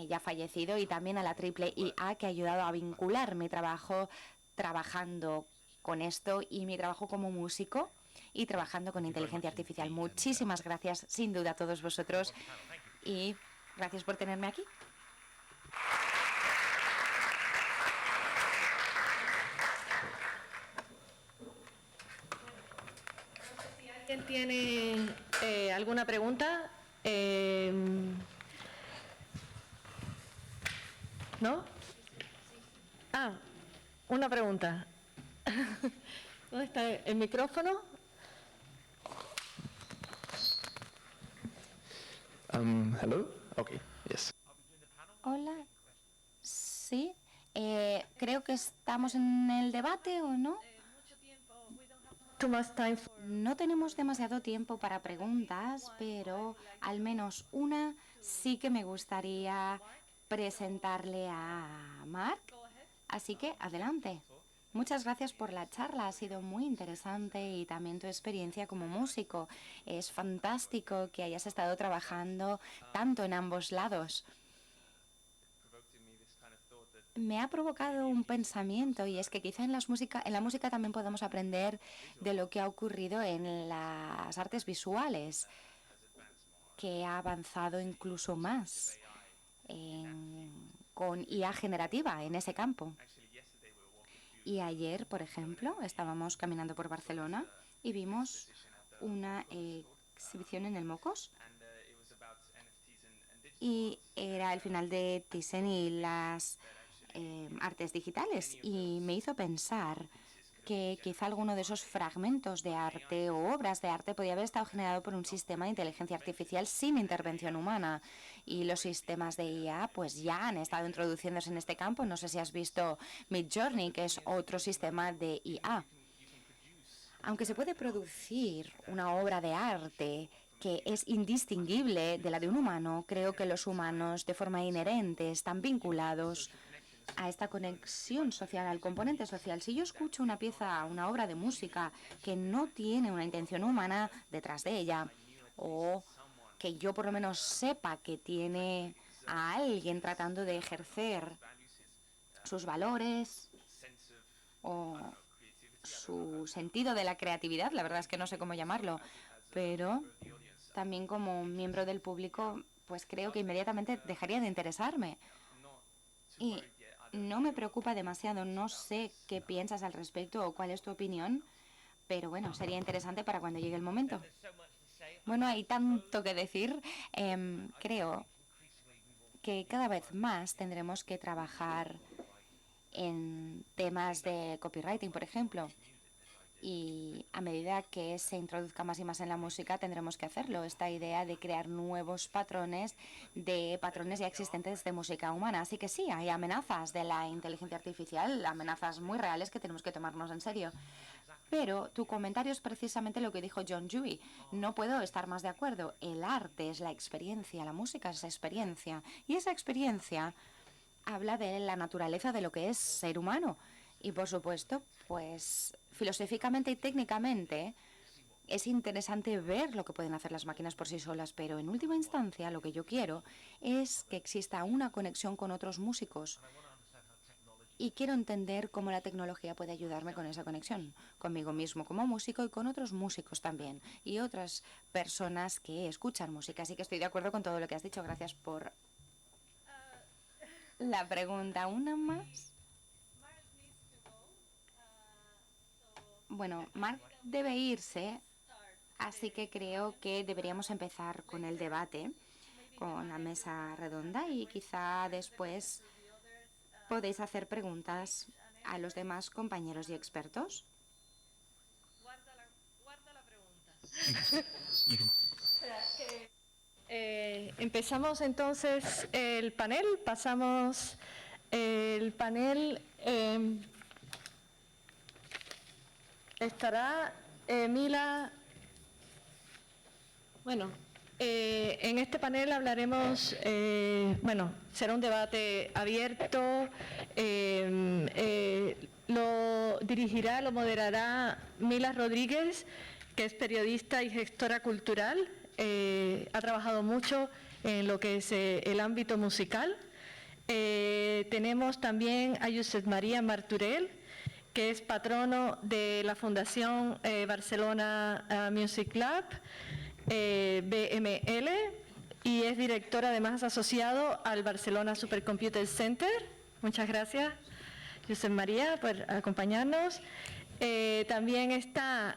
ya fallecido, y también a la Triple IA, que ha ayudado a vincular mi trabajo trabajando con esto y mi trabajo como músico y trabajando con inteligencia artificial. Muchísimas gracias, sin duda, a todos vosotros, y gracias por tenerme aquí. ¿Alguien tiene alguna pregunta? ¿No? Ah, una pregunta. ¿Dónde está el micrófono? Hello? Okay, yes. Hola. Sí. Creo que estamos en el debate, ¿o no? No tenemos demasiado tiempo para preguntas, pero al menos una sí que me gustaría presentarle a Mark. Así que adelante. Muchas gracias por la charla, ha sido muy interesante, y también tu experiencia como músico. Es fantástico que hayas estado trabajando tanto en ambos lados. Me ha provocado un pensamiento, y es que quizá en la música también podemos aprender de lo que ha ocurrido en las artes visuales, que ha avanzado incluso más con IA generativa en ese campo. Y ayer, por ejemplo, estábamos caminando por Barcelona y vimos una exhibición en el Mocos. Y era el final de Thyssen y las artes digitales. Y me hizo pensar que quizá alguno de esos fragmentos de arte o obras de arte podía haber estado generado por un sistema de inteligencia artificial sin intervención humana. Y los sistemas de IA pues ya han estado introduciéndose en este campo. No sé si has visto Midjourney, que es otro sistema de IA. Aunque se puede producir una obra de arte que es indistinguible de la de un humano, creo que los humanos de forma inherente están vinculados a esta conexión social, al componente social. Si yo escucho una pieza, una obra de música que no tiene una intención humana detrás de ella, o que yo por lo menos sepa que tiene a alguien tratando de ejercer sus valores o su sentido de la creatividad, la verdad es que no sé cómo llamarlo, pero también como miembro del público, pues creo que inmediatamente dejaría de interesarme. Y no me preocupa demasiado, no sé qué piensas al respecto o cuál es tu opinión, pero bueno, sería interesante para cuando llegue el momento. Bueno, hay tanto que decir. Creo que cada vez más tendremos que trabajar en temas de copywriting, por ejemplo. Y a medida que se introduzca más y más en la música, tendremos que hacerlo. Esta idea de crear nuevos patrones ya existentes de música humana. Así que sí, hay amenazas de la inteligencia artificial, amenazas muy reales que tenemos que tomarnos en serio. Pero tu comentario es precisamente lo que dijo John Dewey. No puedo estar más de acuerdo. El arte es la experiencia, la música es esa experiencia. Y esa experiencia habla de la naturaleza de lo que es ser humano. Y por supuesto, pues filosóficamente y técnicamente es interesante ver lo que pueden hacer las máquinas por sí solas, pero en última instancia lo que yo quiero es que exista una conexión con otros músicos. Y quiero entender cómo la tecnología puede ayudarme con esa conexión, conmigo mismo como músico y con otros músicos también, y otras personas que escuchan música. Así que estoy de acuerdo con todo lo que has dicho. Gracias por la pregunta. ¿Una más? Bueno, Mark debe irse, así que creo que deberíamos empezar con el debate, con la mesa redonda, y quizá después podéis hacer preguntas a los demás compañeros y expertos. Guarda la pregunta. Empezamos entonces el panel, pasamos el panel. Estará Mila. Bueno, en este panel hablaremos, será un debate abierto, lo dirigirá, lo moderará Mila Rodríguez, que es periodista y gestora cultural, ha trabajado mucho en lo que es el ámbito musical. Tenemos también a Josep María Martorell, que es patrono de la Fundación Barcelona Music Lab, BML, y es director además asociado al Barcelona Supercomputer Center. Muchas gracias, Josep María, por acompañarnos. También está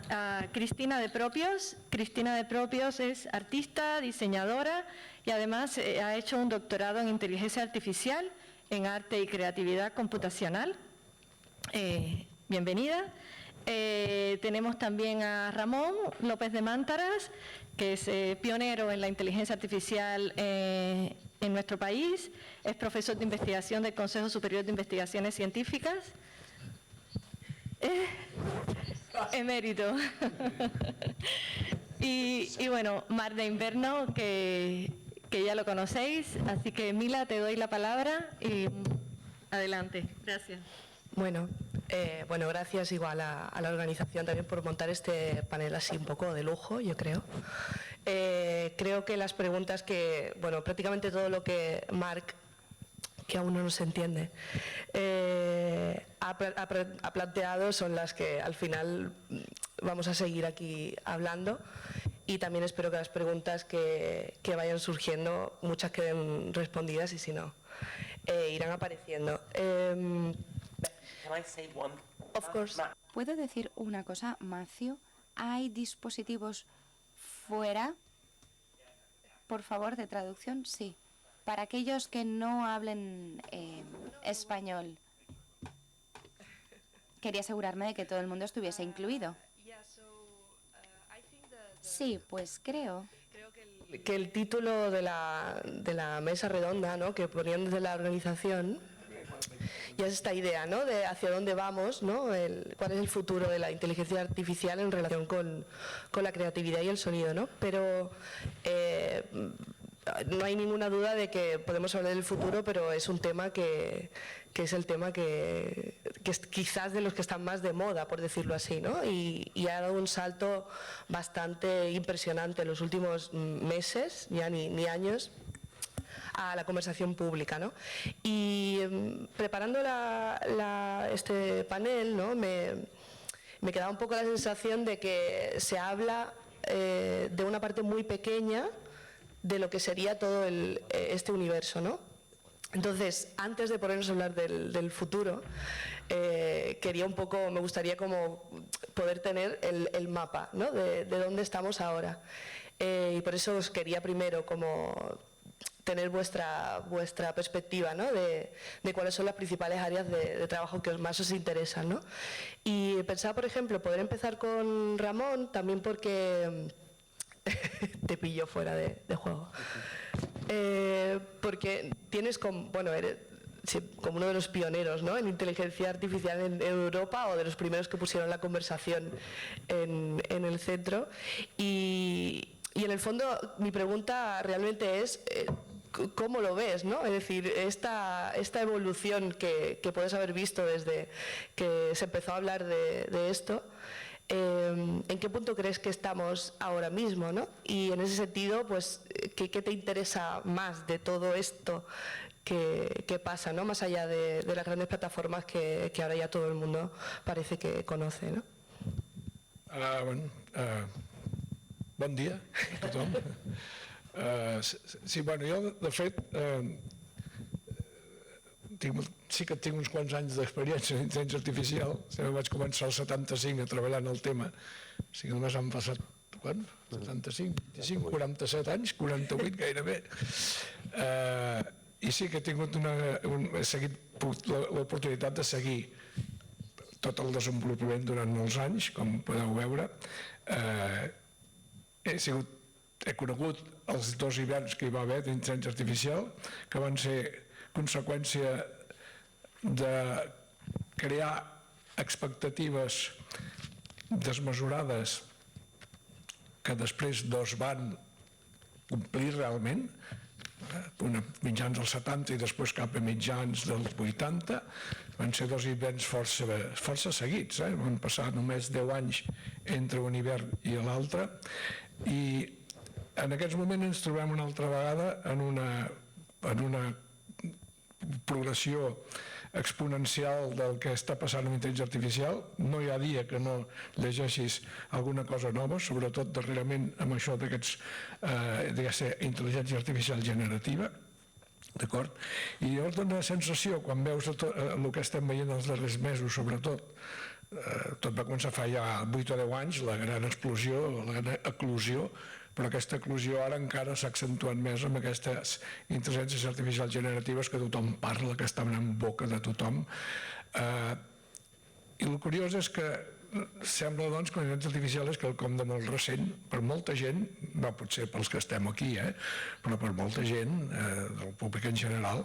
Cristina de Propios. Cristina de Propios es artista, diseñadora y además ha hecho un doctorado en inteligencia artificial, en arte y creatividad computacional. Bienvenida. Tenemos también a Ramón López de Mántaras, que es pionero en la inteligencia artificial en nuestro país. Es profesor de investigación del Consejo Superior de Investigaciones Científicas. Emérito. y bueno, Mar de Inverno, que ya lo conocéis. Así que, Mila, te doy la palabra y adelante. Gracias. Bueno, gracias igual a la organización también por montar este panel así un poco de lujo, yo creo. Creo que las preguntas prácticamente todo lo que Marc, que aún no nos entiende, ha planteado son las que al final vamos a seguir aquí hablando, y también espero que las preguntas que vayan surgiendo, muchas queden respondidas y si no, irán apareciendo. Of course. ¿Puedo decir una cosa, Matthew? ¿Hay dispositivos fuera, por favor, de traducción? Sí. Para aquellos que no hablen español, quería asegurarme de que todo el mundo estuviese incluido. Sí, pues creo que el título de la mesa redonda, ¿no?, que ponían desde la organización, es esta idea, ¿no?, de hacia dónde vamos, ¿no?, cuál es el futuro de la inteligencia artificial en relación con la creatividad y el sonido, ¿no? Pero no hay ninguna duda de que podemos hablar del futuro, pero es un tema que es el tema que es quizás de los que están más de moda, por decirlo así, ¿no? Y ha dado un salto bastante impresionante en los últimos meses, ya ni años, a la conversación pública, ¿no? Y preparando este panel, ¿no?, me quedaba un poco la sensación de que se habla de una parte muy pequeña de lo que sería todo este universo, ¿no? Entonces, antes de ponernos a hablar del futuro, me gustaría como poder tener el mapa, ¿no?, de dónde estamos ahora. Y por eso os quería primero como tener vuestra perspectiva, ¿no?, de cuáles son las principales áreas de trabajo que más os interesan, ¿no? Y pensaba, por ejemplo, poder empezar con Ramón, también porque te pillo fuera de juego. Porque tienes eres como uno de los pioneros, ¿no?, en inteligencia artificial en Europa, o de los primeros que pusieron la conversación en el centro. Y en el fondo mi pregunta realmente es ¿cómo lo ves, ¿no? Es decir, esta evolución que puedes haber visto desde que se empezó a hablar de esto, ¿en qué punto crees que estamos ahora mismo, ¿no? Y en ese sentido, pues, ¿qué te interesa más de todo esto que pasa, ¿no?, más allá de las grandes plataformas que ahora ya todo el mundo parece que conoce, ¿no? Bon dia a tothom. Sí, bueno, jo, de fet, sí que tinc uns quants anys d'experiència en intel·ligència artificial. Vaig començar al 75 a treballar en el tema. O sigui, només han passat, quan? 75, 25, 47 anys, 48 gairebé. I sí que he tingut l'oportunitat de seguir tot el desenvolupament durant molts anys, com podeu veure. He conegut els 2 hiverns que hi va haver d'intel·ligència artificial, que van ser conseqüència de crear expectatives desmesurades que després van complir realment, mitjans dels 70 i després cap a mitjans dels 80. Van ser 2 hiverns força seguits, van passar només 10 anys entre un hivern i l'altre, i en aquests moments ens trobem una altra vegada en una progressió exponencial del que està passant amb intel·ligència artificial. No hi ha dia que no llegeixis alguna cosa nova, sobretot darrerament amb això d'aquests intel·ligència artificial generativa, d'acord? I llavors dona la sensació, quan veus el que estem veient els darrers mesos, sobretot, tot va començar fa ja 8 o 10 anys, la gran explosió, la gran eclosió, però aquesta eclosió ara encara s'ha accentuat més amb aquestes intel·ligències artificials generatives que tothom parla, que estan en boca de tothom. I el curiós és que sembla doncs que la intel·ligència artificial és quelcom de molt recent per molta gent, no potser pels que estem aquí, però per molta gent, del públic en general,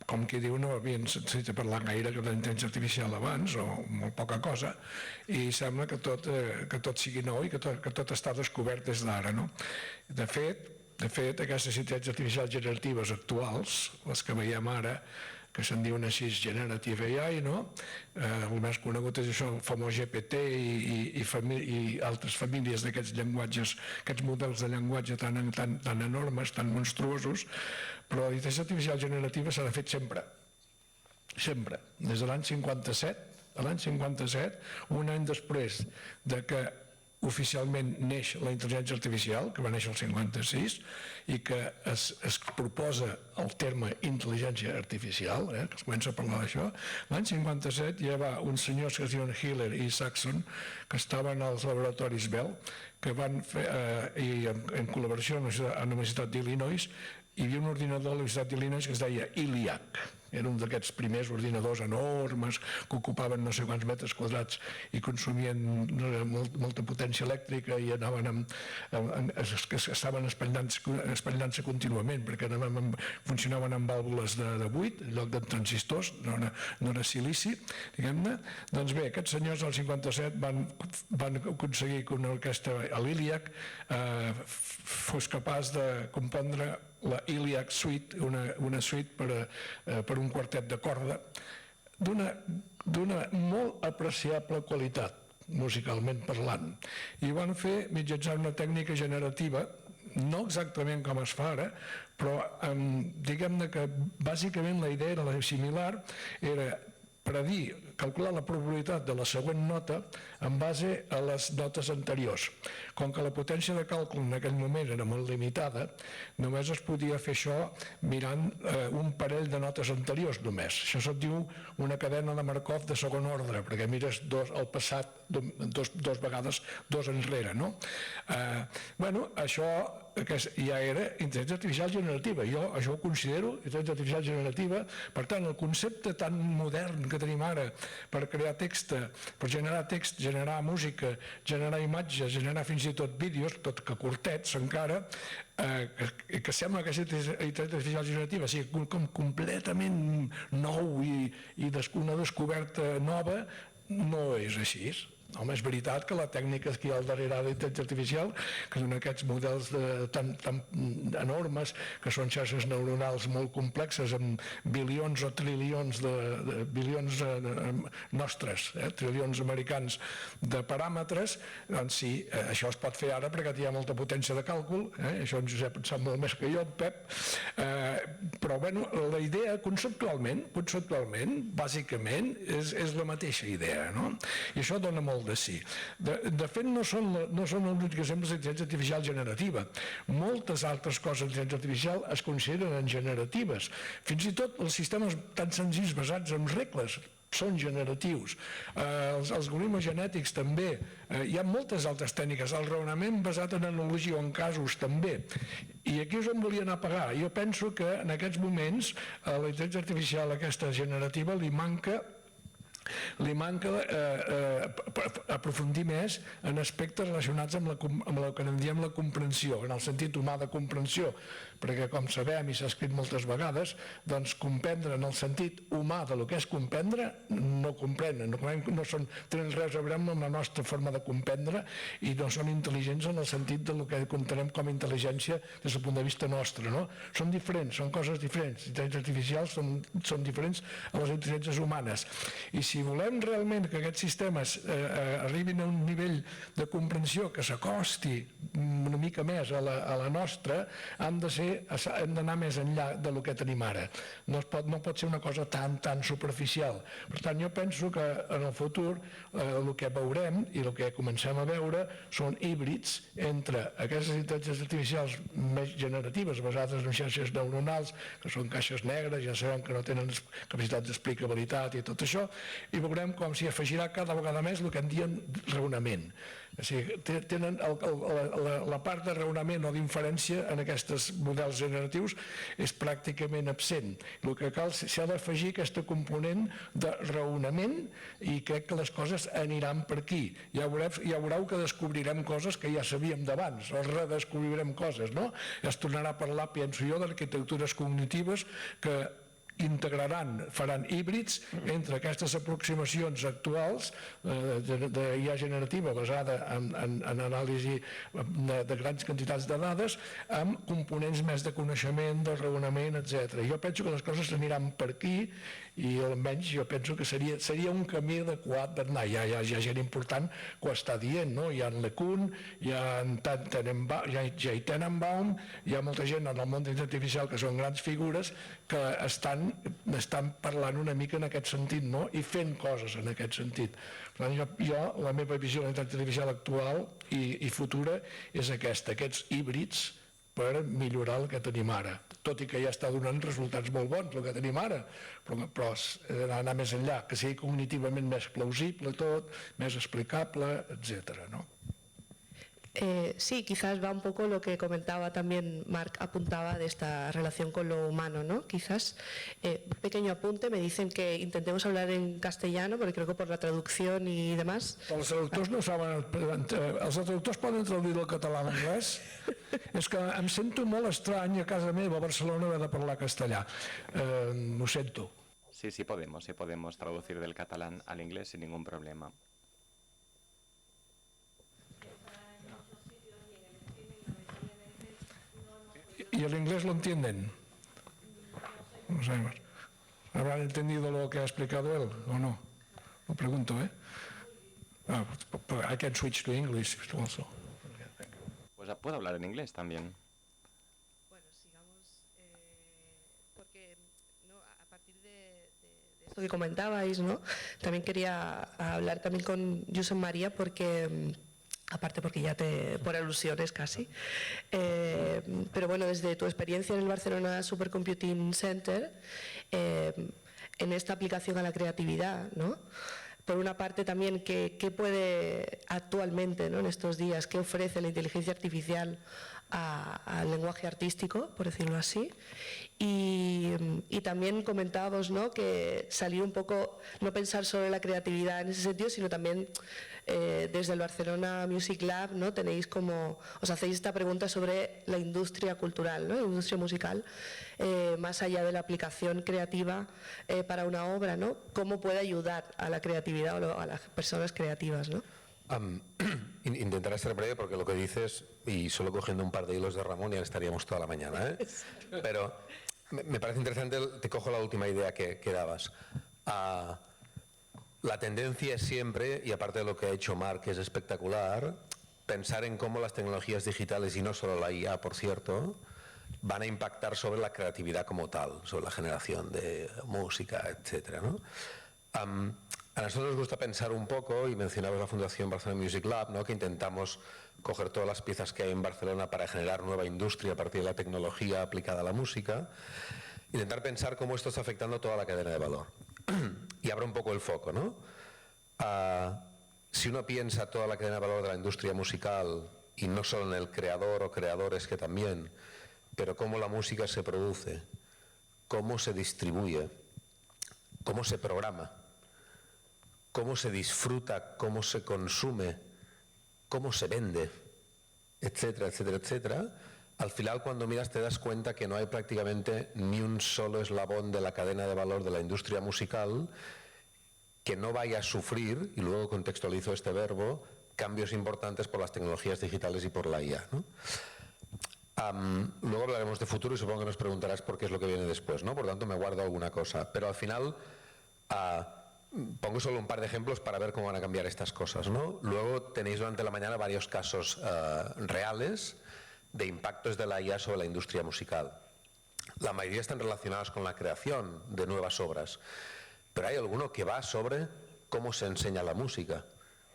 com qui diu, no havien sentit parlar gaire de la intel·ligència artificial abans, o molt poca cosa, i sembla que tot sigui nou i que tot està descobert des d'ara. De fet, aquestes intel·ligències artificials generatives actuals, les que veiem ara, que se'n diuen així Generative AI, el més conegut és això, el famós GPT i altres famílies d'aquests llenguatges, aquests models de llenguatge tan enormes, tan monstruosos, però la intel·ligència artificial generativa s'ha fet sempre, des de l'any 57, un any després que oficialment neix la intel·ligència artificial, que va néixer el 56, i que es proposa el terme intel·ligència artificial, que es comença a parlar d'això. L'any 57 ja va uns senyors que es diuen Hiller i Saxon, que estaven als laboratoris Bell, que van fer, en col·laboració amb la Universitat d'Illinois, hi havia un ordinador a la Universitat d'Illinois que es deia ELIAC, Era un d'aquests primers ordinadors enormes que ocupaven no sé quants metres quadrats i consumien molta potència elèctrica i anaven estaven espatllant-se contínuament perquè funcionaven amb vàlvules de buit en lloc de transistors, no era silici, diguem-ne. Doncs bé, aquests senyors al 57 van aconseguir que una orquestra, l'Iliac, fos capaç de compondre la Iliac Suite, una suite per un quartet de corda d'una molt apreciable qualitat, musicalment parlant. I ho van fer mitjançant una tècnica generativa, no exactament com es fa ara, però diguem-ne que bàsicament la idea era similar, era predir, calcular la probabilitat de la següent nota en base a les notes anteriors. Com que la potència de càlcul en aquell moment era molt limitada, només es podia fer això mirant un parell de notes anteriors només. Això se't diu una cadena de Markov de segon ordre, perquè mires al passat dos vegades, dos enrere, no? Bueno, això ja era intel·ligència artificial generativa. Jo això ho considero intel·ligència artificial generativa. Per tant, el concepte tan modern que tenim ara per crear text, per generar text, generar música, generar imatges, generar fins i tot vídeos, tot que curtets encara, que sembla que aquesta intel·ligència artificial generativa sigui com completament nou i una descoberta nova, no és així. Home, és veritat que la tècnica que hi ha al darrere de l'intel·ligència artificial, que són aquests models tan enormes, que són xarxes neuronals molt complexes, amb bilions o trilions de bilions nostres, trilions americans de paràmetres, doncs sí, això es pot fer ara perquè hi ha molta potència de càlcul, això en Josep en sap molt més que jo, en Pep, però bueno, la idea conceptualment, bàsicament, és la mateixa idea, no? I això dona molt de sí. De fet, no són els únics exemples d'intel·ligència artificial generativa. Moltes altres coses d'intel·ligència artificial es consideren generatives. Fins i tot els sistemes tan senzills basats en regles són generatius. Els algoritmes genètics també. Hi ha moltes altres tècniques. El raonament basat en analogia o en casos també. I aquí és on volia anar a pagar. Jo penso que en aquests moments a la intel·ligència artificial aquesta generativa li manca aprofundir més en aspectes relacionats amb el que en diem la comprensió, en el sentit humà de comprensió, perquè com sabem i s'ha escrit moltes vegades, doncs comprendre en el sentit humà de lo que és comprendre no comprenen, no tenen res a veure amb la nostra forma de comprendre i no són intel·ligents en el sentit del que entenem com a intel·ligència des del punt de vista nostre, no? Són diferents, són coses diferents. Les intel·ligències artificials són diferents a les intel·ligències humanes. I si volem realment que aquests sistemes arribin a un nivell de comprensió que s'acosti una mica més a la nostra, hem d'anar més enllà del que tenim ara. No pot ser una cosa tan superficial. Per tant, jo penso que en el futur el que veurem i el que comencem a veure són híbrids entre aquestes intel·ligències artificials més generatives basades en xarxes neuronals, que són caixes negres, ja sabem que no tenen capacitat d'explicabilitat i tot això, i veurem com s'hi afegirà cada vegada més el que en diem raonament. O sigui, tenen la part de raonament o d'inferència en aquests models generatius és pràcticament absent. El que cal s'ha d'afegir aquesta component de raonament i crec que les coses aniran per aquí. Ja veureu que descobrirem coses que ja sabíem d'abans, o redescobrirem coses, no? Ja es tornarà a parlar, penso jo, d'arquitectures cognitives que faran híbrids entre aquestes aproximacions actuals d'IA generativa basada en anàlisi de grans quantitats de dades amb components més de coneixement, de raonament, etc. Jo penso que les coses aniran per aquí i almenys jo penso que seria un camí adequat d'anar. Hi ha gent important que ho està dient, no? Hi ha en LeCun, hi ha en Tenenbaum, hi ha molta gent en el món de l'intel·ligència artificial que són grans figures que estan parlant una mica en aquest sentit, no? I fent coses en aquest sentit. Per tant, la meva visió de la intel·ligència artificial actual i futura és aquests híbrids per millorar el que tenim ara, tot i que ja està donant resultats molt bons el que tenim ara, però anar més enllà, que sigui cognitivament més plausible tot, més explicable, etc. Sí, quizás va un poco lo que comentaba también Marc, apuntaba de esta relación con lo humano, ¿no? Quizás, pequeño apunte, me dicen que intentemos hablar en castellano, porque creo que por la traducción y demás... Els traductors no saben... Els traductors poden traduir del català a l'anglès? És que em sento molt estrany a casa meva, a Barcelona, haver de parlar castellà. Ho sento. Sí, sí podemos traducir del catalán al inglés sin ningún problema. ¿Y el inglés lo entienden? No sabemos. ¿Habrán entendido lo que ha explicado él o no? Lo pregunto, ¿eh? I can switch to English also. Pues puedo hablar en inglés también. Bueno, sigamos, porque a partir de esto que comentabais, ¿no? También quería hablar también con Josep María porque... aparte porque ya por alusiones casi, pero bueno, desde tu experiencia en el Barcelona Supercomputing Center, en esta aplicación a la creatividad, ¿no? Por una parte también, ¿qué puede actualmente, ¿no? En estos días, qué ofrece la inteligencia artificial al lenguaje artístico, por decirlo así? Y también comentábamos, ¿no? Que salir un poco, no pensar solo en la creatividad en ese sentido, sino también desde el Barcelona Music Lab, ¿no? Tenéis como, os hacéis esta pregunta sobre la industria cultural, ¿no? La industria musical, más allá de la aplicación creativa para una obra, ¿no? ¿Cómo puede ayudar a la creatividad o a las personas creativas, ¿no? Intentaré ser breve porque lo que dices, y solo cogiendo un par de hilos de Ramón ya estaríamos toda la mañana, ¿eh? Pero me parece interesante, te cojo la última idea que dabas. La tendencia es siempre, y aparte de lo que ha hecho Marc, que es espectacular, pensar en cómo las tecnologías digitales, y no solo la IA, por cierto, van a impactar sobre la creatividad como tal, sobre la generación de música, etcétera, ¿no? A nosotros nos gusta pensar un poco, y mencionabas la Fundación Barcelona Music Lab, ¿no? Que intentamos coger todas las piezas que hay en Barcelona para generar nueva industria a partir de la tecnología aplicada a la música, intentar pensar cómo esto está afectando toda la cadena de valor. Y abro un poco el foco, ¿no? Si uno piensa toda la cadena de valor de la industria musical, y no solo en el creador o creadores que también, pero cómo la música se produce, cómo se distribuye, cómo se programa, cómo se disfruta, cómo se consume, cómo se vende, etcétera, etcétera, etcétera, al final cuando miras te das cuenta que no hay prácticamente ni un solo eslabón de la cadena de valor de la industria musical que no vaya a sufrir, y luego contextualizo este verbo, cambios importantes por las tecnologías digitales y por la IA, ¿no? Luego hablaremos de futuro y supongo que nos preguntarás por qué es lo que viene después, ¿no? Por tanto me guardo alguna cosa, pero al final pongo solo un par de ejemplos para ver cómo van a cambiar estas cosas, ¿no? Luego tenéis durante la mañana varios casos reales de impactos de la IA sobre la industria musical. La mayoría están relacionados con la creación de nuevas obras, pero hay alguno que va sobre cómo se enseña la música.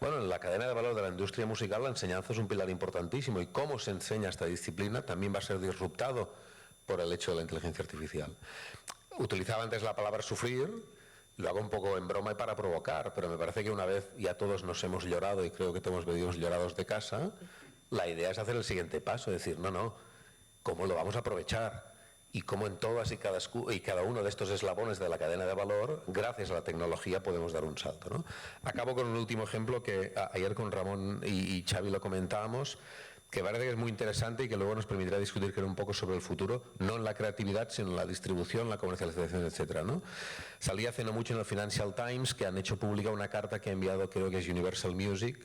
Bueno, en la cadena de valor de la industria musical la enseñanza es un pilar importantísimo, y cómo se enseña esta disciplina también va a ser disruptado por el hecho de la inteligencia artificial. Utilizaba antes la palabra sufrir, lo hago un poco en broma y para provocar, pero me parece que una vez ya todos nos hemos llorado, y creo que todos hemos venido llorados de casa, la idea es hacer el siguiente paso, decir, no, ¿cómo lo vamos a aprovechar? Y cómo en todas y cada uno de estos eslabones de la cadena de valor, gracias a la tecnología, podemos dar un salto, ¿no? Acabo con un último ejemplo que ayer con Ramón y Xavi lo comentábamos, que parece que es muy interesante y que luego nos permitirá discutir un poco sobre el futuro, no en la creatividad, sino en la distribución, la comercialización, etcétera, ¿no? Salía hace no mucho en el Financial Times que han hecho pública una carta que ha enviado, creo que es Universal Music,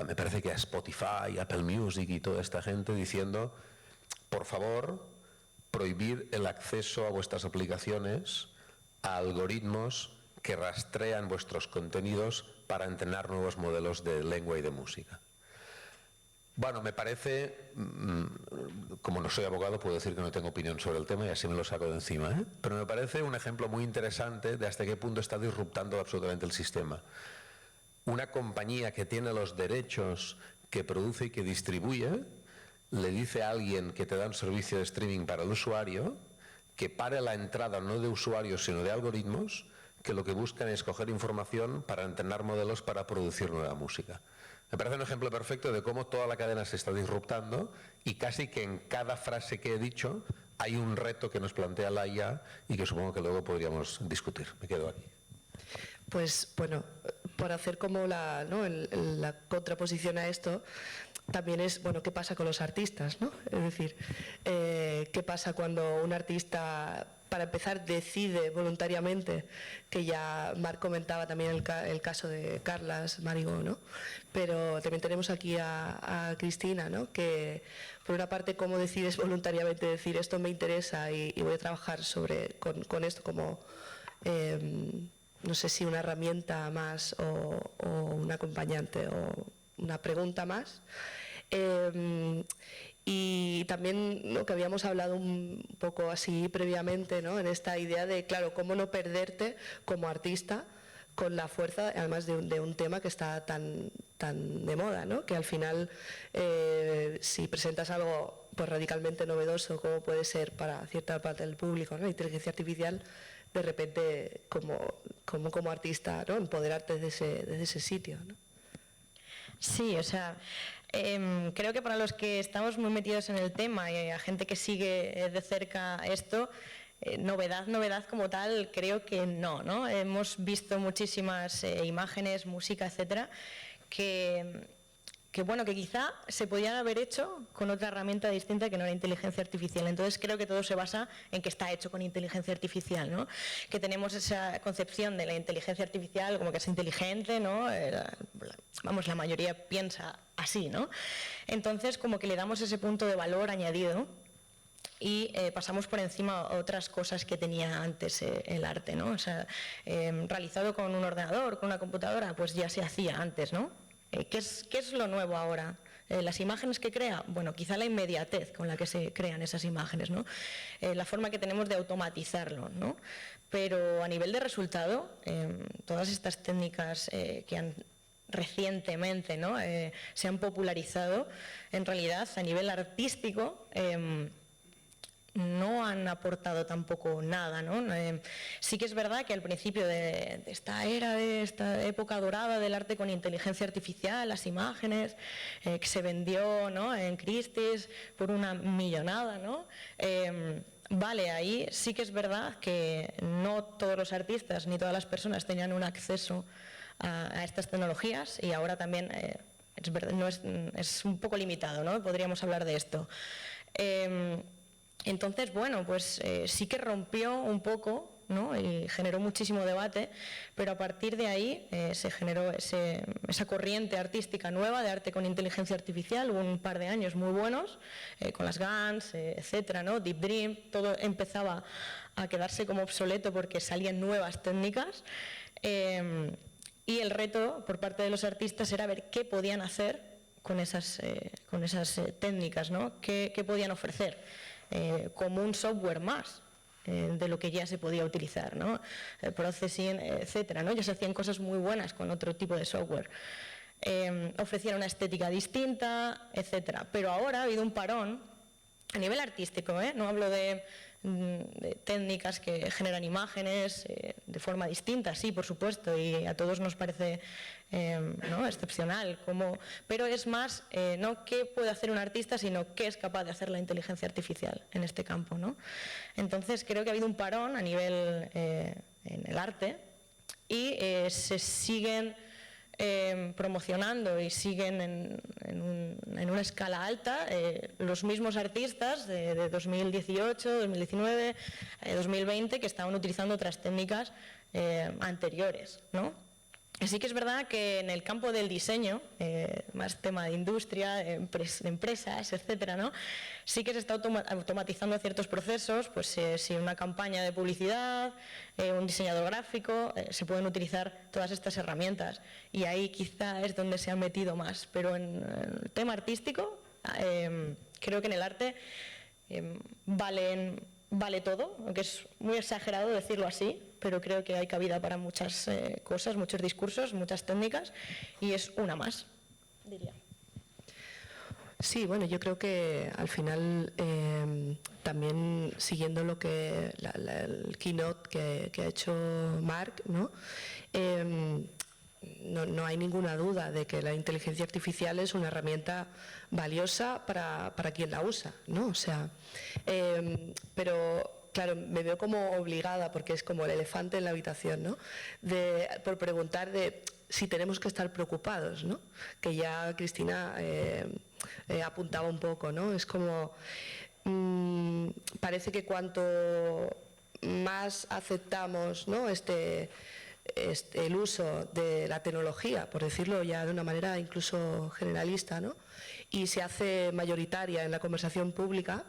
me parece que a Spotify, Apple Music y toda esta gente, diciendo, por favor, prohibir el acceso a vuestras aplicaciones a algoritmos que rastrean vuestros contenidos para entrenar nuevos modelos de lengua y de música. Bueno, me parece, como no soy abogado, puedo decir que no tengo opinión sobre el tema y así me lo saco de encima, ¿eh? Pero me parece un ejemplo muy interesante de hasta qué punto está disruptando absolutamente el sistema. Una compañía que tiene los derechos, que produce y que distribuye, le dice a alguien que te da un servicio de streaming para el usuario que pare la entrada no de usuarios sino de algoritmos que lo que buscan es coger información para entrenar modelos para producir nueva música. Me parece un ejemplo perfecto de cómo toda la cadena se está disruptando y casi que en cada frase que he dicho hay un reto que nos plantea la IA y que supongo que luego podríamos discutir. Me quedo aquí. Pues bueno, por hacer como la contraposición a esto, también es, bueno, ¿qué pasa con los artistas, ¿no? Es decir, ¿qué pasa cuando un artista, para empezar, decide voluntariamente, que ya Marc comentaba también el caso de Carlas Marigó, ¿no? Pero también tenemos aquí a Cristina, ¿no? Que por una parte, cómo decides voluntariamente decir esto me interesa y voy a trabajar con esto como, no sé si una herramienta más o un acompañante o una pregunta más. Y también lo que habíamos hablado un poco así previamente, ¿no? En esta idea de, claro, cómo no perderte como artista con la fuerza, además de un tema que está tan de moda, ¿no? Que al final, si presentas algo pues radicalmente novedoso, como puede ser para cierta parte del público, ¿no? La inteligencia artificial, de repente, como artista, ¿no? Empoderarte desde ese sitio, ¿no? Sí, o sea, creo que para los que estamos muy metidos en el tema y a gente que sigue de cerca esto, novedad como tal, creo que no. Hemos visto muchísimas imágenes, música, etcétera, que quizá se podían haber hecho con otra herramienta distinta que no la inteligencia artificial. Entonces creo que todo se basa en que está hecho con inteligencia artificial, ¿no? Que tenemos esa concepción de la inteligencia artificial como que es inteligente, ¿no? La mayoría piensa así, ¿no? Entonces como que le damos ese punto de valor añadido y pasamos por encima otras cosas que tenía antes el arte, ¿no? O sea, realizado con un ordenador, con una computadora, pues ya se hacía antes, ¿no? ¿Qué es lo nuevo ahora? ¿Las imágenes que crea? Bueno, quizá la inmediatez con la que se crean esas imágenes, ¿no? La forma que tenemos de automatizarlo, ¿no? Pero a nivel de resultado, todas estas técnicas que han recientemente, ¿no? Se han popularizado, en realidad a nivel artístico no han aportado tampoco nada, ¿no? Sí que es verdad que al principio de esta época dorada del arte con inteligencia artificial, las imágenes, que se vendió, ¿no? En Christie's por una millonada, ¿no? Vale, ahí sí que es verdad que no todos los artistas ni todas las personas tenían un acceso a estas tecnologías y ahora también es verdad, es un poco limitado, ¿no? Podríamos hablar de esto. Entonces, bueno, pues sí que rompió un poco, ¿no? Y generó muchísimo debate, pero a partir de ahí se generó esa corriente artística nueva de arte con inteligencia artificial. Hubo un par de años muy buenos, con las GANs, etcétera, ¿no? Deep Dream, todo empezaba a quedarse como obsoleto porque salían nuevas técnicas. Y el reto por parte de los artistas era ver qué podían hacer con esas técnicas, ¿no? ¿Qué podían ofrecer? Como un software más de lo que ya se podía utilizar, ¿no? Processing, etcétera, ¿no? Ya se hacían cosas muy buenas con otro tipo de software. Ofrecían una estética distinta, etcétera. Pero ahora ha habido un parón a nivel artístico, no hablo de técnicas que generan imágenes de forma distinta, sí, por supuesto, y a todos nos parece ¿no? excepcional, pero es más no qué puede hacer un artista, sino qué es capaz de hacer la inteligencia artificial en este campo, ¿no? Entonces creo que ha habido un parón a nivel en el arte y se siguen promocionando y siguen en una escala alta los mismos artistas de 2018, 2019, 2020 que estaban utilizando otras técnicas anteriores, ¿no? Sí que es verdad que en el campo del diseño, más tema de industria, de empresas, etcétera, ¿no? Sí que se está automatizando ciertos procesos, pues si una campaña de publicidad, un diseñador gráfico, se pueden utilizar todas estas herramientas y ahí quizá es donde se ha metido más, pero en el tema artístico creo que en el arte vale todo, aunque es muy exagerado decirlo así, pero creo que hay cabida para muchas cosas, muchos discursos, muchas técnicas, y es una más, diría. Sí, bueno, yo creo que al final también siguiendo lo que el keynote que ha hecho Marc, ¿no? no hay ninguna duda de que la inteligencia artificial es una herramienta valiosa para quien la usa, ¿no? O sea, pero claro, me veo como obligada, porque es como el elefante en la habitación, ¿no? Por preguntar de si tenemos que estar preocupados, ¿no? Que ya Cristina apuntaba un poco, ¿no? Es como, parece que cuanto más aceptamos, ¿no? El uso de la tecnología, por decirlo ya de una manera incluso generalista, ¿no? Y se hace mayoritaria en la conversación pública,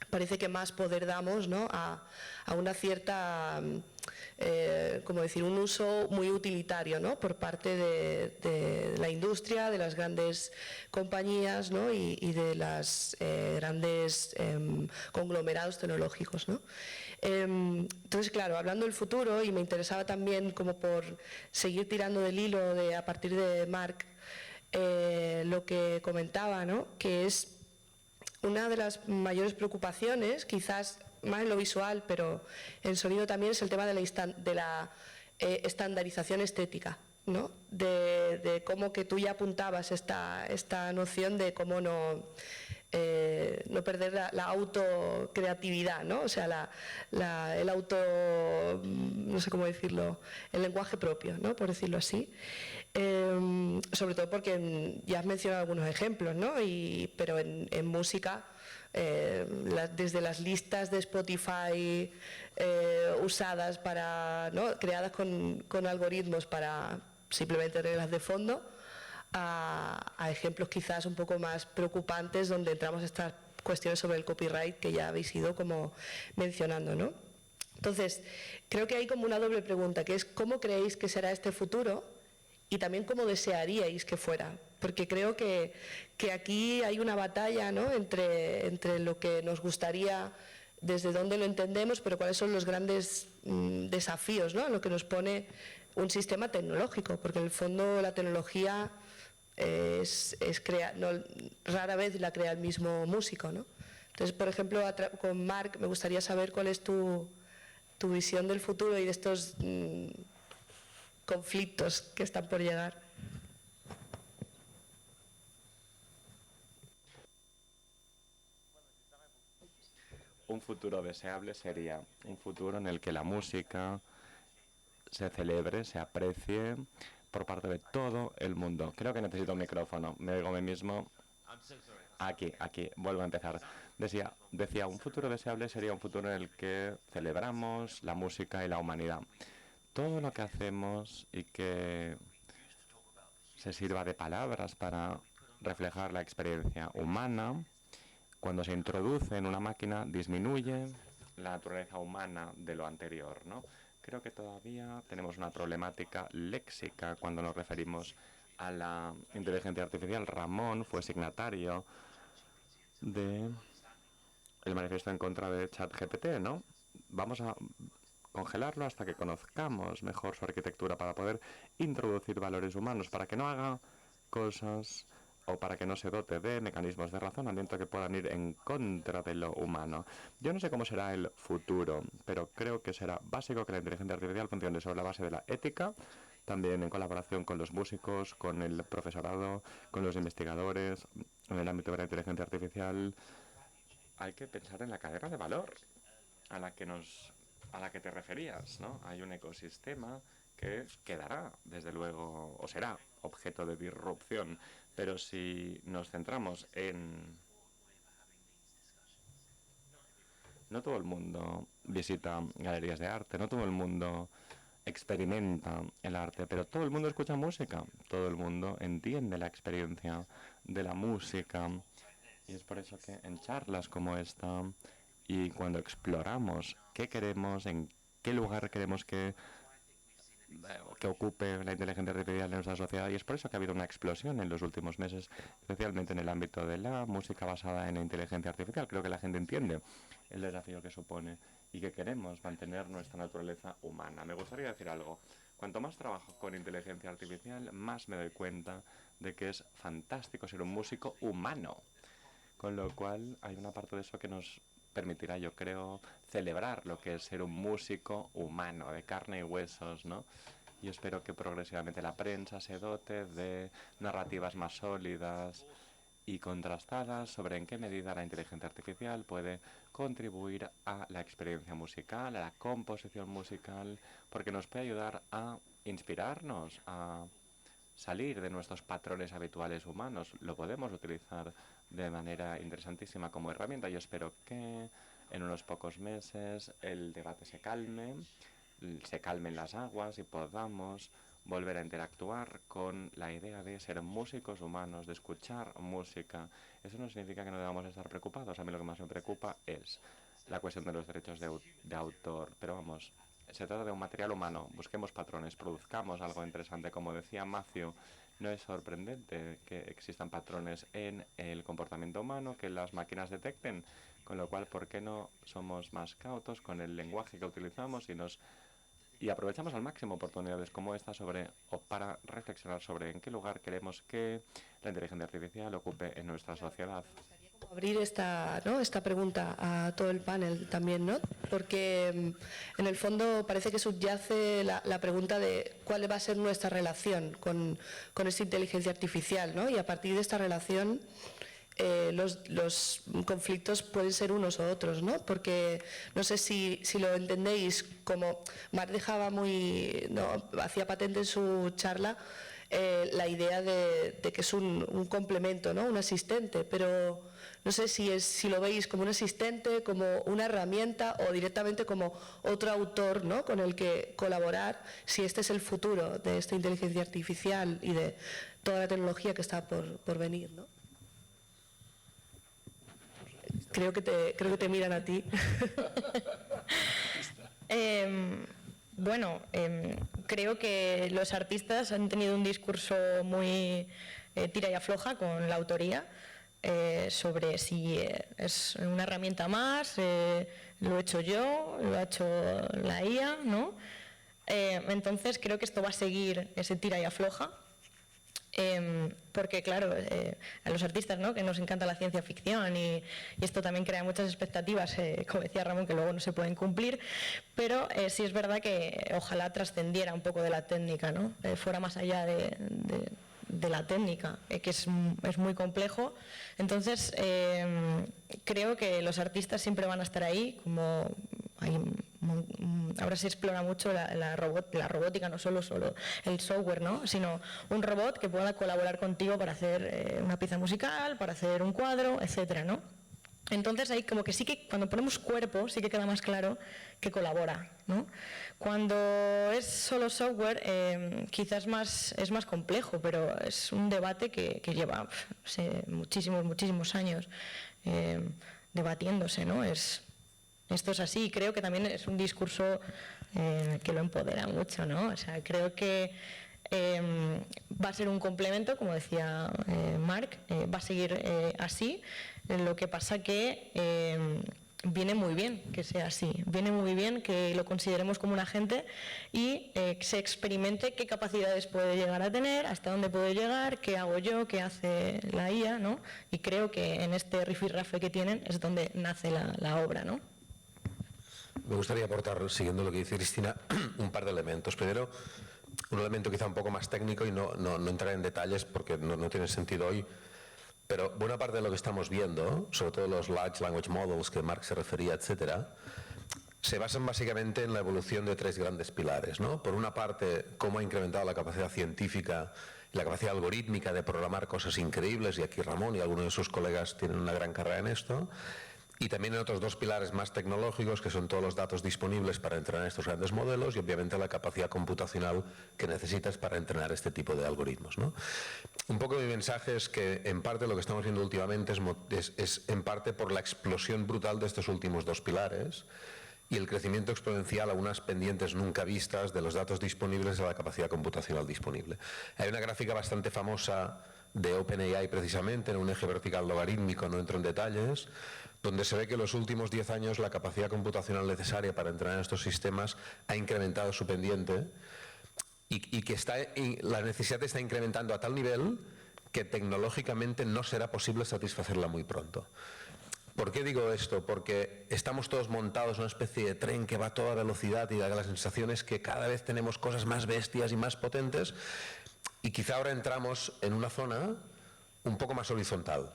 parece que más poder damos, ¿no? a una cierta, como decir, un uso muy utilitario, ¿no? Por parte de la industria, de las grandes compañías, ¿no? y de los grandes conglomerados tecnológicos, ¿no? Entonces, claro, hablando del futuro, y me interesaba también como por seguir tirando del hilo a partir de Marc, lo que comentaba, ¿no? Que es una de las mayores preocupaciones, quizás más en lo visual, pero en sonido también, es el tema de la estandarización estética, ¿no? De cómo, que tú ya apuntabas esta noción de cómo no perder la autocreatividad, ¿no? O sea, el auto, no sé cómo decirlo, el lenguaje propio, ¿no? Por decirlo así. Sobre todo porque ya has mencionado algunos ejemplos, ¿no? Pero en música, desde las listas de Spotify usadas ¿no? Creadas con algoritmos para simplemente reglas de fondo, a ejemplos quizás un poco más preocupantes, donde entramos estas cuestiones sobre el copyright que ya habéis ido como mencionando, ¿no? Entonces, creo que hay como una doble pregunta, que es ¿cómo creéis que será este futuro? Y también cómo desearíais que fuera, porque creo que aquí hay una batalla, ¿no? entre lo que nos gustaría, desde dónde lo entendemos, pero cuáles son los grandes desafíos, ¿no? Lo que nos pone un sistema tecnológico, porque en el fondo la tecnología rara vez la crea el mismo músico, ¿no? Entonces, por ejemplo, con Marc me gustaría saber cuál es tu visión del futuro y de estos conflictos que están por llegar. Un futuro deseable sería un futuro en el que la música se celebre, se aprecie por parte de todo el mundo. Creo que necesito un micrófono. Me oigo a mí mismo. Aquí, vuelvo a empezar. Decía, un futuro deseable sería un futuro en el que celebramos la música y la humanidad. Todo lo que hacemos y que se sirva de palabras para reflejar la experiencia humana, cuando se introduce en una máquina, disminuye la naturaleza humana de lo anterior, ¿no? Creo que todavía tenemos una problemática léxica cuando nos referimos a la inteligencia artificial. Ramón fue signatario del manifiesto en contra de ChatGPT, ¿no? Vamos a congelarlo hasta que conozcamos mejor su arquitectura para poder introducir valores humanos, para que no haga cosas o para que no se dote de mecanismos de razonamiento que puedan ir en contra de lo humano. Yo no sé cómo será el futuro, pero creo que será básico que la inteligencia artificial funcione sobre la base de la ética, también en colaboración con los músicos, con el profesorado, con los investigadores, en el ámbito de la inteligencia artificial. Hay que pensar en la cadena de valor a la que te referías, ¿no? Hay un ecosistema que quedará, desde luego, o será objeto de disrupción, pero si nos centramos en... No todo el mundo visita galerías de arte, no todo el mundo experimenta el arte, pero todo el mundo escucha música, todo el mundo entiende la experiencia de la música, y es por eso que en charlas como esta y cuando exploramos qué queremos, en qué lugar queremos que ocupe la inteligencia artificial en nuestra sociedad, y es por eso que ha habido una explosión en los últimos meses, especialmente en el ámbito de la música basada en la inteligencia artificial. Creo que la gente entiende el desafío que supone y que queremos mantener nuestra naturaleza humana. Me gustaría decir algo. Cuanto más trabajo con inteligencia artificial, más me doy cuenta de que es fantástico ser un músico humano, con lo cual hay una parte de eso que nos permitirá, yo creo, celebrar lo que es ser un músico humano, de carne y huesos, ¿no? y espero que progresivamente la prensa se dote de narrativas más sólidas y contrastadas sobre en qué medida la inteligencia artificial puede contribuir a la experiencia musical, a la composición musical, porque nos puede ayudar a inspirarnos, a salir de nuestros patrones habituales humanos. Lo podemos utilizar de manera interesantísima como herramienta. Yo espero que en unos pocos meses el debate se calmen las aguas y podamos volver a interactuar con la idea de ser músicos humanos, de escuchar música. Eso no significa que no debamos estar preocupados. A mí lo que más me preocupa es la cuestión de los derechos de autor. Pero vamos, se trata de un material humano. Busquemos patrones, produzcamos algo interesante. Como decía Matthew, no es sorprendente que existan patrones en el comportamiento humano que las máquinas detecten. Con lo cual, ¿por qué no somos más cautos con el lenguaje que utilizamos y aprovechamos al máximo oportunidades como esta para reflexionar sobre en qué lugar queremos que la inteligencia artificial ocupe en nuestra sociedad? Abrir esta pregunta a todo el panel también, ¿no? Porque en el fondo parece que subyace la pregunta de cuál va a ser nuestra relación con esta inteligencia artificial, ¿no? Y a partir de esta relación los conflictos pueden ser unos o otros, ¿no? Porque no sé si lo entendéis, como Marc dejaba hacía patente en su charla la idea de que es un complemento, ¿no? Un asistente, pero no sé si lo veis como un asistente, como una herramienta o directamente como otro autor, ¿no? Con el que colaborar, si este es el futuro de esta inteligencia artificial y de toda la tecnología que está por venir, ¿no? Creo que te miran a ti. Bueno, creo que los artistas han tenido un discurso muy tira y afloja con la autoría sobre si es una herramienta más, lo he hecho yo, lo ha hecho la IA, ¿no? Entonces creo que esto va a seguir ese tira y afloja. Porque claro, a los artistas, ¿no?, que nos encanta la ciencia ficción y esto también crea muchas expectativas, como decía Ramón, que luego no se pueden cumplir, pero sí es verdad que ojalá trascendiera un poco de la técnica, ¿no? Fuera más allá de la técnica, que es muy complejo. Entonces creo que los artistas siempre van a estar ahí, como ahora se explora mucho la robótica, no solo el software, ¿no?, sino un robot que pueda colaborar contigo para hacer una pieza musical, para hacer un cuadro, etcétera, ¿no? Entonces ahí como que sí que cuando ponemos cuerpo sí que queda más claro que colabora, ¿no? Cuando es solo software quizás es más complejo, pero es un debate que lleva muchísimos años debatiéndose, ¿no? Esto es así, y creo que también es un discurso que lo empodera mucho, ¿no? O sea, creo que va a ser un complemento, como decía Marc, va a seguir así. Lo que pasa que viene muy bien que sea así, viene muy bien que lo consideremos como un agente y se experimente qué capacidades puede llegar a tener, hasta dónde puede llegar, qué hago yo, qué hace la IA, ¿no? Y creo que en este rifirrafe que tienen es donde nace la obra, ¿no? Me gustaría aportar, siguiendo lo que dice Cristina, un par de elementos. Primero, un elemento quizá un poco más técnico y no entrar en detalles porque no tiene sentido hoy, pero buena parte de lo que estamos viendo, sobre todo los Large Language Models que Marc se refería, etcétera, se basan básicamente en la evolución de tres grandes pilares, ¿no? Por una parte, cómo ha incrementado la capacidad científica y la capacidad algorítmica de programar cosas increíbles, y aquí Ramón y algunos de sus colegas tienen una gran carrera en esto. Y también en otros dos pilares más tecnológicos, que son todos los datos disponibles para entrenar estos grandes modelos y obviamente la capacidad computacional que necesitas para entrenar este tipo de algoritmos, ¿no? Un poco mi mensaje es que en parte lo que estamos viendo últimamente es en parte por la explosión brutal de estos últimos dos pilares y el crecimiento exponencial a unas pendientes nunca vistas de los datos disponibles y de la capacidad computacional disponible. Hay una gráfica bastante famosa de OpenAI precisamente en un eje vertical logarítmico, no entro en detalles, donde se ve que en los últimos 10 años la capacidad computacional necesaria para entrenar estos sistemas ha incrementado su pendiente y que la necesidad está incrementando a tal nivel que tecnológicamente no será posible satisfacerla muy pronto. ¿Por qué digo esto? Porque estamos todos montados en una especie de tren que va a toda velocidad y da la sensación es que cada vez tenemos cosas más bestias y más potentes y quizá ahora entramos en una zona un poco más horizontal,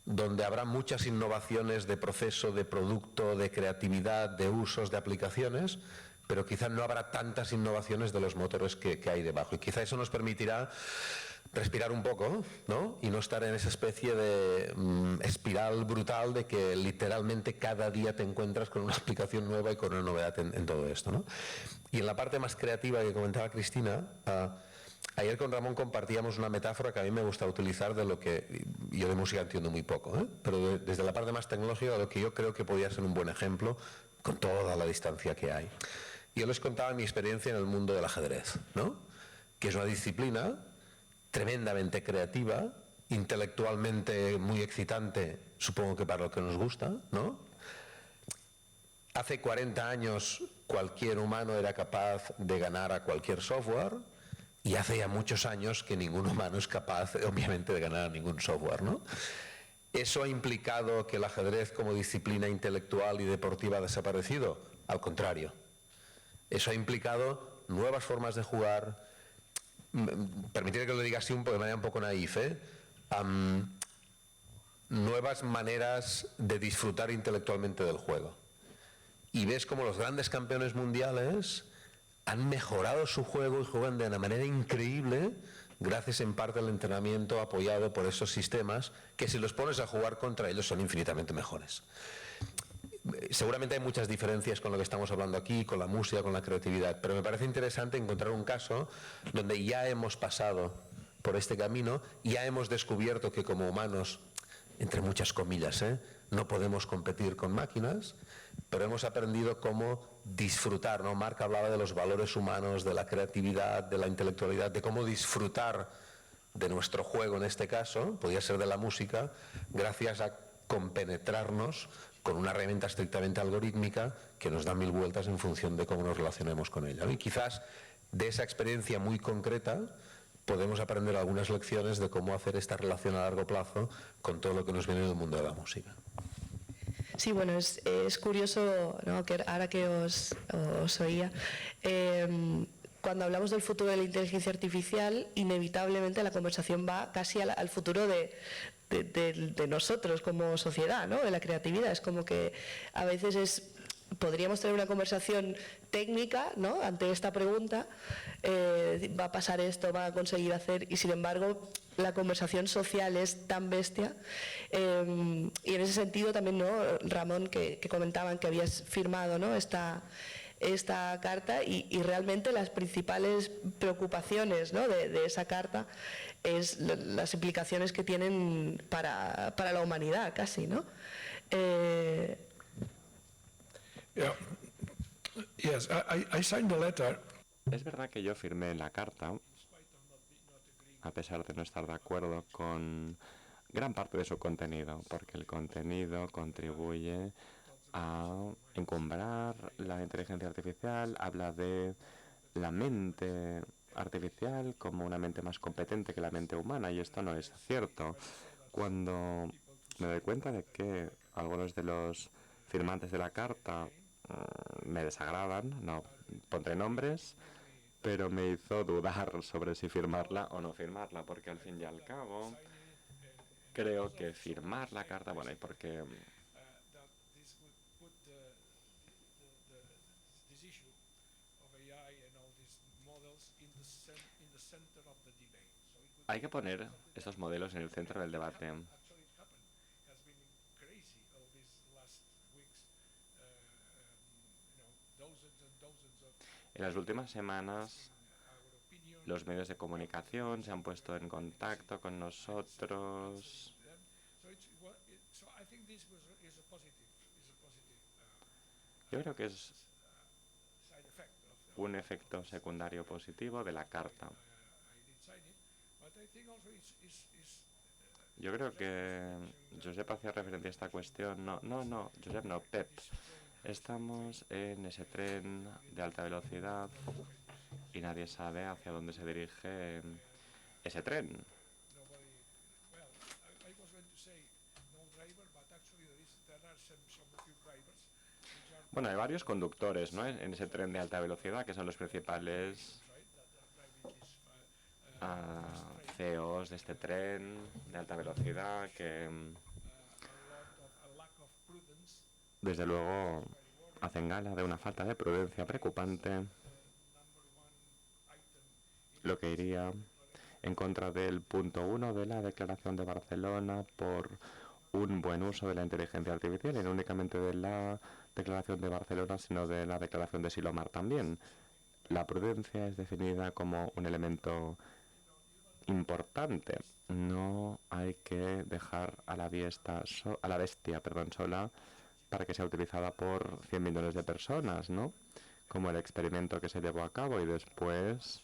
donde habrá muchas innovaciones de proceso, de producto, de creatividad, de usos, de aplicaciones, pero quizá no habrá tantas innovaciones de los motores que hay debajo. Y quizá eso nos permitirá respirar un poco, ¿no? Y no estar en esa especie de espiral brutal de que literalmente cada día te encuentras con una aplicación nueva y con una novedad en todo esto, ¿no? Y en la parte más creativa que comentaba Cristina, ayer con Ramón compartíamos una metáfora que a mí me gusta utilizar de lo que yo de música entiendo muy poco, pero desde la parte más tecnológica de lo que yo creo que podría ser un buen ejemplo con toda la distancia que hay. Yo les contaba mi experiencia en el mundo del ajedrez, ¿no? Que es una disciplina tremendamente creativa, intelectualmente muy excitante, supongo que para lo que nos gusta, ¿no? Hace 40 años cualquier humano era capaz de ganar a cualquier software y hace ya muchos años que ningún humano es capaz, obviamente, de ganar a ningún software, ¿no? ¿Eso ha implicado que el ajedrez como disciplina intelectual y deportiva ha desaparecido? Al contrario. Eso ha implicado nuevas formas de jugar. Permitidme que lo diga así de manera un poco naif, nuevas maneras de disfrutar intelectualmente del juego. Y ves como los grandes campeones mundiales han mejorado su juego y juegan de una manera increíble gracias en parte al entrenamiento apoyado por esos sistemas que si los pones a jugar contra ellos son infinitamente mejores. Seguramente hay muchas diferencias con lo que estamos hablando aquí, con la música, con la creatividad, pero me parece interesante encontrar un caso donde ya hemos pasado por este camino, ya hemos descubierto que como humanos, entre muchas comillas, no podemos competir con máquinas, pero hemos aprendido cómo disfrutar, ¿no? Marc hablaba de los valores humanos, de la creatividad, de la intelectualidad, de cómo disfrutar de nuestro juego en este caso, podría ser de la música, gracias a compenetrarnos con una herramienta estrictamente algorítmica que nos da mil vueltas en función de cómo nos relacionemos con ella, ¿no? Y quizás de esa experiencia muy concreta podemos aprender algunas lecciones de cómo hacer esta relación a largo plazo con todo lo que nos viene del mundo de la música. Sí, bueno, es curioso, ¿no? Que ahora que os oía, cuando hablamos del futuro de la inteligencia artificial, inevitablemente la conversación va casi al futuro de nosotros como sociedad, ¿no? De la creatividad. Es como que a veces podríamos tener una conversación técnica, ¿no? Ante esta pregunta, va a pasar esto, va a conseguir hacer, y sin embargo la conversación social es tan bestia, y en ese sentido también, ¿no? Ramón, que comentaban que habías firmado, ¿no? esta carta y realmente las principales preocupaciones, ¿no? de esa carta es las implicaciones que tienen para la humanidad casi, ¿no? Yeah. Yes, I signed the letter. Es verdad que yo firmé la carta, a pesar de no estar de acuerdo con gran parte de su contenido, porque el contenido contribuye a encumbrar la inteligencia artificial, habla de la mente artificial como una mente más competente que la mente humana, y esto no es cierto. Cuando me doy cuenta de que algunos de los firmantes de la carta me desagradan, no pondré nombres, pero me hizo dudar sobre si firmarla o no firmarla, porque al fin y al cabo creo que firmar la carta, bueno, y porque hay que poner estos modelos en el centro del debate. En las últimas semanas, los medios de comunicación se han puesto en contacto con nosotros. Yo creo que es un efecto secundario positivo de la carta. Yo creo que Josep hacía referencia a esta cuestión. No, Josep no, Pep. Estamos en ese tren de alta velocidad y nadie sabe hacia dónde se dirige ese tren. Bueno, hay varios conductores, ¿no?, en ese tren de alta velocidad, que son los principales CEOs de este tren de alta velocidad, que desde luego hacen gala de una falta de prudencia preocupante, lo que iría en contra del punto 1 de la Declaración de Barcelona por un buen uso de la inteligencia artificial, y no únicamente de la Declaración de Barcelona, sino de la Declaración de Silomar también. La prudencia es definida como un elemento importante. No hay que dejar a la bestia sola para que sea utilizada por 100 millones de personas, ¿no?, como el experimento que se llevó a cabo, y después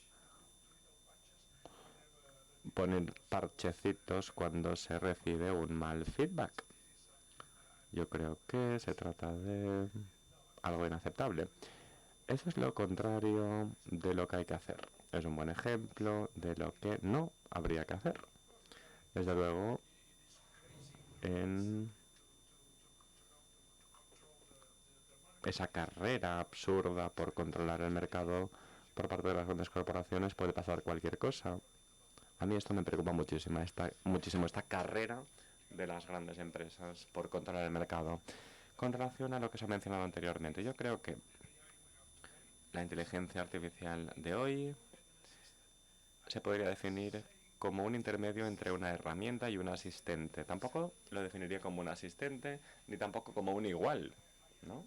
poner parchecitos cuando se recibe un mal feedback. Yo creo que se trata de algo inaceptable. Eso es lo contrario de lo que hay que hacer. Es un buen ejemplo de lo que no habría que hacer. Desde luego, en esa carrera absurda por controlar el mercado por parte de las grandes corporaciones puede pasar cualquier cosa. A mí esto me preocupa muchísimo, esta carrera de las grandes empresas por controlar el mercado. Con relación a lo que se ha mencionado anteriormente, yo creo que la inteligencia artificial de hoy se podría definir como un intermedio entre una herramienta y un asistente. Tampoco lo definiría como un asistente, ni tampoco como un igual, ¿no?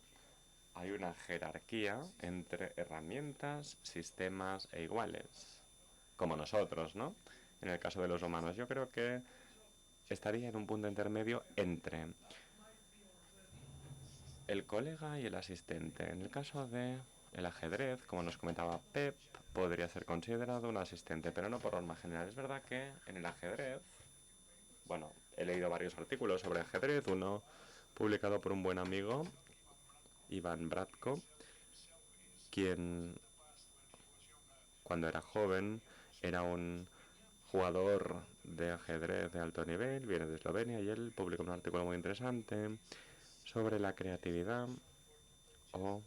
Hay una jerarquía entre herramientas, sistemas e iguales, como nosotros, ¿no? En el caso de los humanos, yo creo que estaría en un punto intermedio entre el colega y el asistente. En el caso de el ajedrez, como nos comentaba Pep, podría ser considerado un asistente, pero no por norma general. Es verdad que en el ajedrez, bueno, he leído varios artículos sobre ajedrez, uno publicado por un buen amigo, Iván Bratko, quien cuando era joven era un jugador de ajedrez de alto nivel, viene de Eslovenia, y él publicó un artículo muy interesante sobre la creatividad o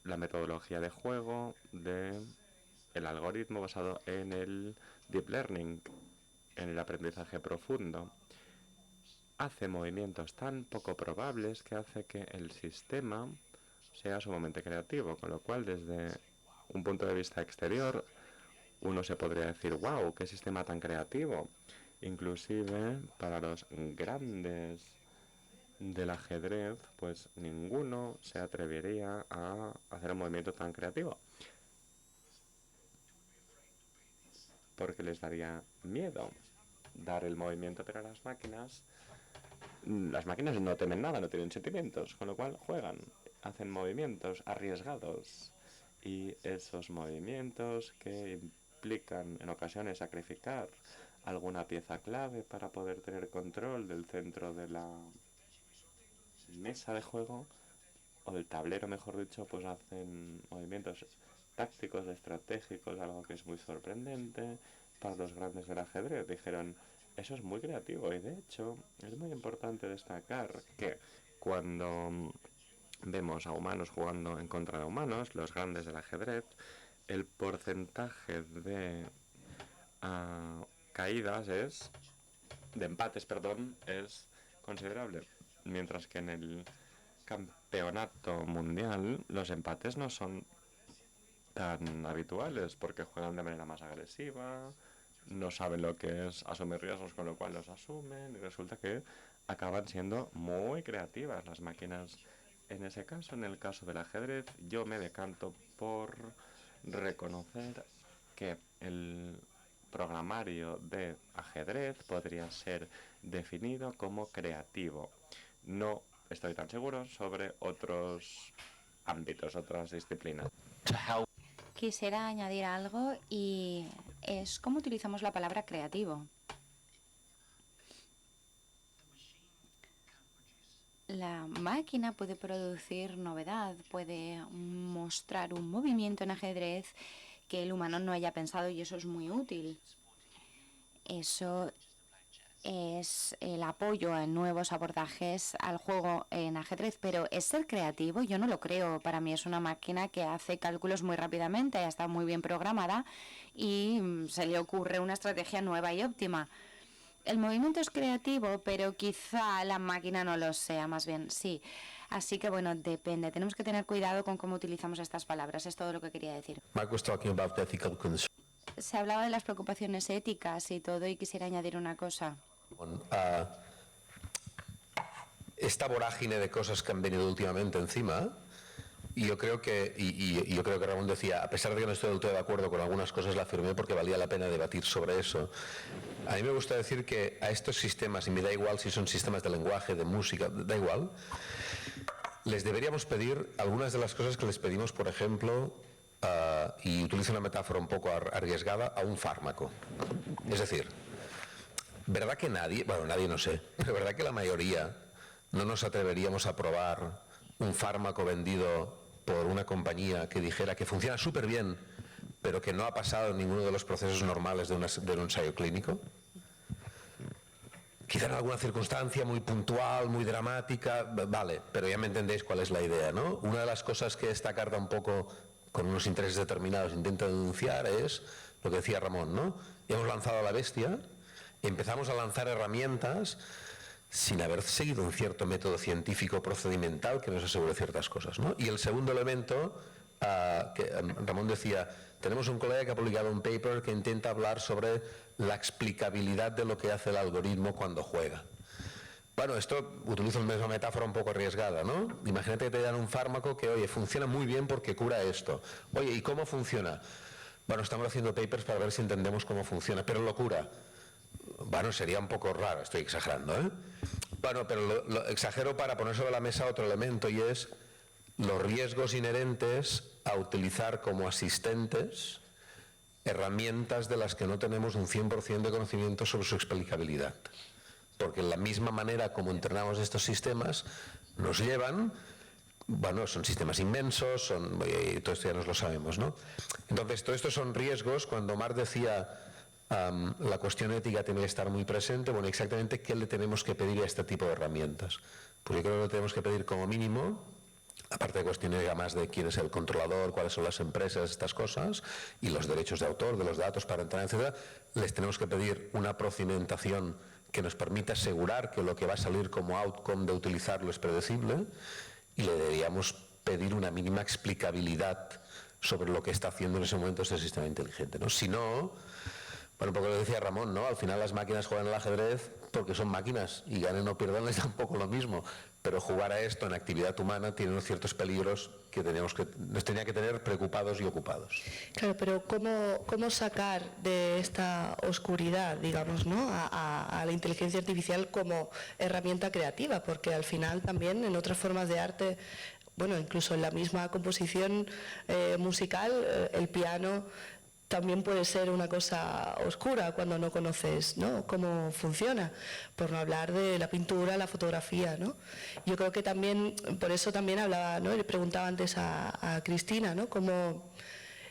la metodología de juego de el algoritmo basado en el deep learning, en el aprendizaje profundo. Hace movimientos tan poco probables que hace que el sistema sea sumamente creativo, con lo cual desde un punto de vista exterior uno se podría decir, wow, qué sistema tan creativo. Inclusive para los grandes del ajedrez, pues ninguno se atrevería a hacer un movimiento tan creativo, porque les daría miedo dar el movimiento. Pero las máquinas no temen nada, no tienen sentimientos, con lo cual juegan, hacen movimientos arriesgados, y esos movimientos que implican en ocasiones sacrificar alguna pieza clave para poder tener control del centro de la mesa de juego, o del tablero mejor dicho, pues hacen movimientos tácticos, estratégicos, algo que es muy sorprendente para los grandes del ajedrez. Dijeron, eso es muy creativo, y de hecho es muy importante destacar que cuando vemos a humanos jugando en contra de humanos, los grandes del ajedrez, el porcentaje de empates, es considerable, mientras que en el campeonato mundial los empates no son tan habituales, porque juegan de manera más agresiva, no saben lo que es asumir riesgos, con lo cual los asumen, y resulta que acaban siendo muy creativas las máquinas. En ese caso, en el caso del ajedrez, yo me decanto por reconocer que el programario de ajedrez podría ser definido como creativo. No estoy tan seguro sobre otros ámbitos, otras disciplinas. Quisiera añadir algo, y es cómo utilizamos la palabra creativo. La máquina puede producir novedad, puede mostrar un movimiento en ajedrez que el humano no haya pensado, y eso es muy útil. Eso es el apoyo en nuevos abordajes al juego en ajedrez, pero ¿es ser creativo? Yo no lo creo. Para mí es una máquina que hace cálculos muy rápidamente, está muy bien programada y se le ocurre una estrategia nueva y óptima. El movimiento es creativo, pero quizá la máquina no lo sea, más bien sí. Así que bueno, depende. Tenemos que tener cuidado con cómo utilizamos estas palabras. Es todo lo que quería decir. Mark was talking about ethical concerns. Se hablaba de las preocupaciones éticas y todo, y quisiera añadir una cosa. Esta vorágine de cosas que han venido últimamente encima, y yo creo que Ramón decía, a pesar de que no estoy del todo de acuerdo con algunas cosas, la afirmé porque valía la pena debatir sobre eso. A mí me gusta decir que a estos sistemas, y me da igual si son sistemas de lenguaje, de música, da igual, les deberíamos pedir algunas de las cosas que les pedimos, por ejemplo, y utilizo una metáfora un poco arriesgada, a un fármaco. Es decir, ¿verdad que nadie no sé, pero verdad que la mayoría no nos atreveríamos a probar un fármaco vendido por una compañía que dijera que funciona súper bien, pero que no ha pasado ninguno de los procesos normales de un ensayo clínico? Quizá en alguna circunstancia muy puntual, muy dramática, vale, pero ya me entendéis cuál es la idea, ¿no? Una de las cosas que esta carta un poco, con unos intereses determinados, intenta denunciar es lo que decía Ramón, ¿no? Hemos lanzado a la bestia, empezamos a lanzar herramientas sin haber seguido un cierto método científico procedimental que nos asegure ciertas cosas, ¿no? Y el segundo elemento, que Ramón decía, tenemos un colega que ha publicado un paper que intenta hablar sobre la explicabilidad de lo que hace el algoritmo cuando juega. Bueno, esto utilizo la misma metáfora un poco arriesgada, ¿no? Imagínate que te dan un fármaco que, oye, funciona muy bien porque cura esto. Oye, ¿y cómo funciona? Bueno, estamos haciendo papers para ver si entendemos cómo funciona, pero lo cura. Bueno, sería un poco raro, estoy exagerando, ¿eh? Bueno, pero lo exagero para poner sobre la mesa otro elemento, y es los riesgos inherentes a utilizar como asistentes herramientas de las que no tenemos un 100% de conocimiento sobre su explicabilidad. Porque en la misma manera como entrenamos estos sistemas, nos llevan, bueno, son sistemas inmensos, todo esto ya nos lo sabemos, ¿no? Entonces, todo esto son riesgos. Cuando Marc decía la cuestión ética tiene que estar muy presente, bueno, exactamente qué le tenemos que pedir a este tipo de herramientas. Pues yo creo que lo tenemos que pedir como mínimo, aparte de cuestiones más de quién es el controlador, cuáles son las empresas, estas cosas, y los derechos de autor, de los datos para entrar, etcétera, les tenemos que pedir una procedimentación que nos permita asegurar que lo que va a salir como outcome de utilizarlo es predecible, y le deberíamos pedir una mínima explicabilidad sobre lo que está haciendo en ese momento este sistema inteligente, ¿no? Si no, bueno, porque lo decía Ramón, ¿no? Al final las máquinas juegan al ajedrez porque son máquinas y ganen o pierdan les da un poco lo mismo. Pero jugar a esto en actividad humana tiene unos ciertos peligros que nos tenía que tener preocupados y ocupados. Claro, pero ¿cómo sacar de esta oscuridad, digamos, ¿no? a la inteligencia artificial como herramienta creativa? Porque al final también en otras formas de arte, bueno, incluso en la misma composición musical, el piano también puede ser una cosa oscura cuando no conoces, ¿no?, cómo funciona, por no hablar de la pintura, la fotografía, ¿no? Yo creo que también, por eso también hablaba, ¿no?, le preguntaba antes a Cristina, ¿no?, cómo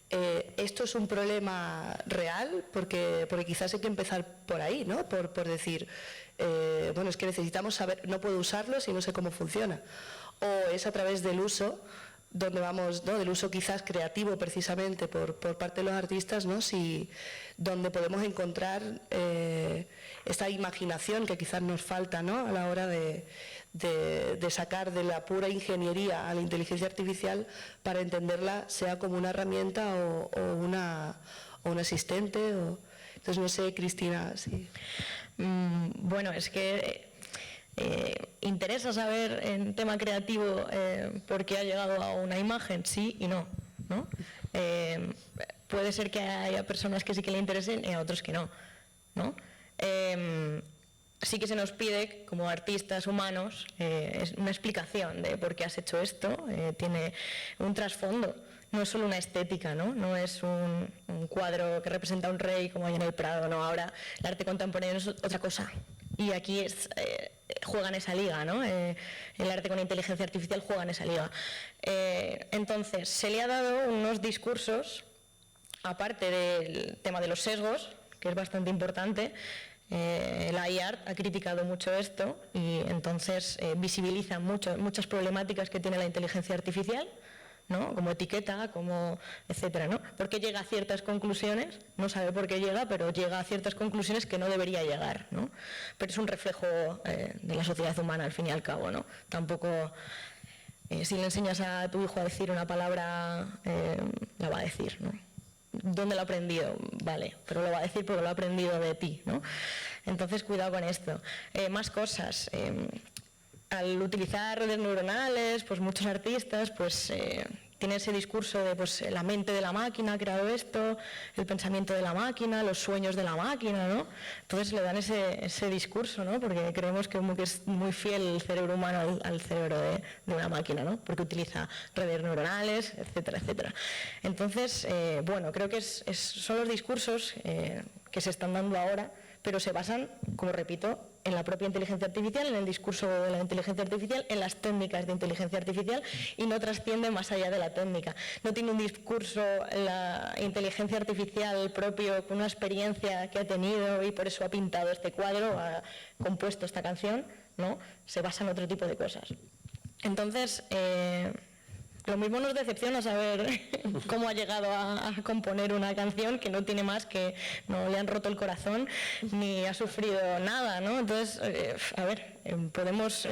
esto es un problema real, porque quizás hay que empezar por ahí, ¿no?, por decir, bueno, es que necesitamos saber, no puedo usarlo si no sé cómo funciona, o es a través del uso, donde vamos, ¿no?, del uso quizás creativo precisamente por parte de los artistas, ¿no?, donde podemos encontrar esta imaginación que quizás nos falta, ¿no?, a la hora de sacar de la pura ingeniería a la inteligencia artificial para entenderla, sea como una herramienta o un asistente. Entonces, no sé, Cristina, sí. Bueno, es que interesa saber en tema creativo por qué ha llegado a una imagen, sí y no, ¿no? Puede ser que haya personas que sí que le interesen y a otros que no, ¿no? Sí que se nos pide, como artistas humanos, es una explicación de por qué has hecho esto, tiene un trasfondo, no es solo una estética, ¿no? No es un cuadro que representa a un rey como hay en el Prado, no, ahora el arte contemporáneo es otra cosa. Y aquí juega en esa liga, ¿no? El arte con inteligencia artificial juega en esa liga. Entonces, se le ha dado unos discursos, aparte del tema de los sesgos, que es bastante importante, La IART ha criticado mucho esto y entonces visibiliza muchas problemáticas que tiene la inteligencia artificial, ¿no? Como etiqueta, como etcétera, ¿no? Porque llega a ciertas conclusiones, no sabe por qué llega, pero llega a ciertas conclusiones que no debería llegar, ¿no? Pero es un reflejo de la sociedad humana al fin y al cabo, ¿no? Tampoco si le enseñas a tu hijo a decir una palabra, la va a decir, ¿no? ¿Dónde lo ha aprendido? Vale, pero lo va a decir porque lo ha aprendido de ti, ¿no? Entonces, cuidado con esto. Más cosas. Al utilizar redes neuronales, pues muchos artistas pues, tienen ese discurso de pues, la mente de la máquina ha creado esto, el pensamiento de la máquina, los sueños de la máquina, ¿no? Entonces le dan ese discurso, ¿no? Porque creemos que es muy fiel el cerebro humano al cerebro de una máquina, ¿no? Porque utiliza redes neuronales, etcétera, etcétera. Entonces, bueno, creo que son los discursos que se están dando ahora, pero se basan, como repito, en la propia inteligencia artificial, en el discurso de la inteligencia artificial, en las técnicas de inteligencia artificial y no trasciende más allá de la técnica. No tiene un discurso la inteligencia artificial propio con una experiencia que ha tenido y por eso ha pintado este cuadro, ha compuesto esta canción, ¿no? Se basa en otro tipo de cosas. Entonces, lo mismo nos decepciona saber cómo ha llegado a componer una canción que no tiene más que no le han roto el corazón ni ha sufrido nada, ¿no? Entonces, a ver, podemos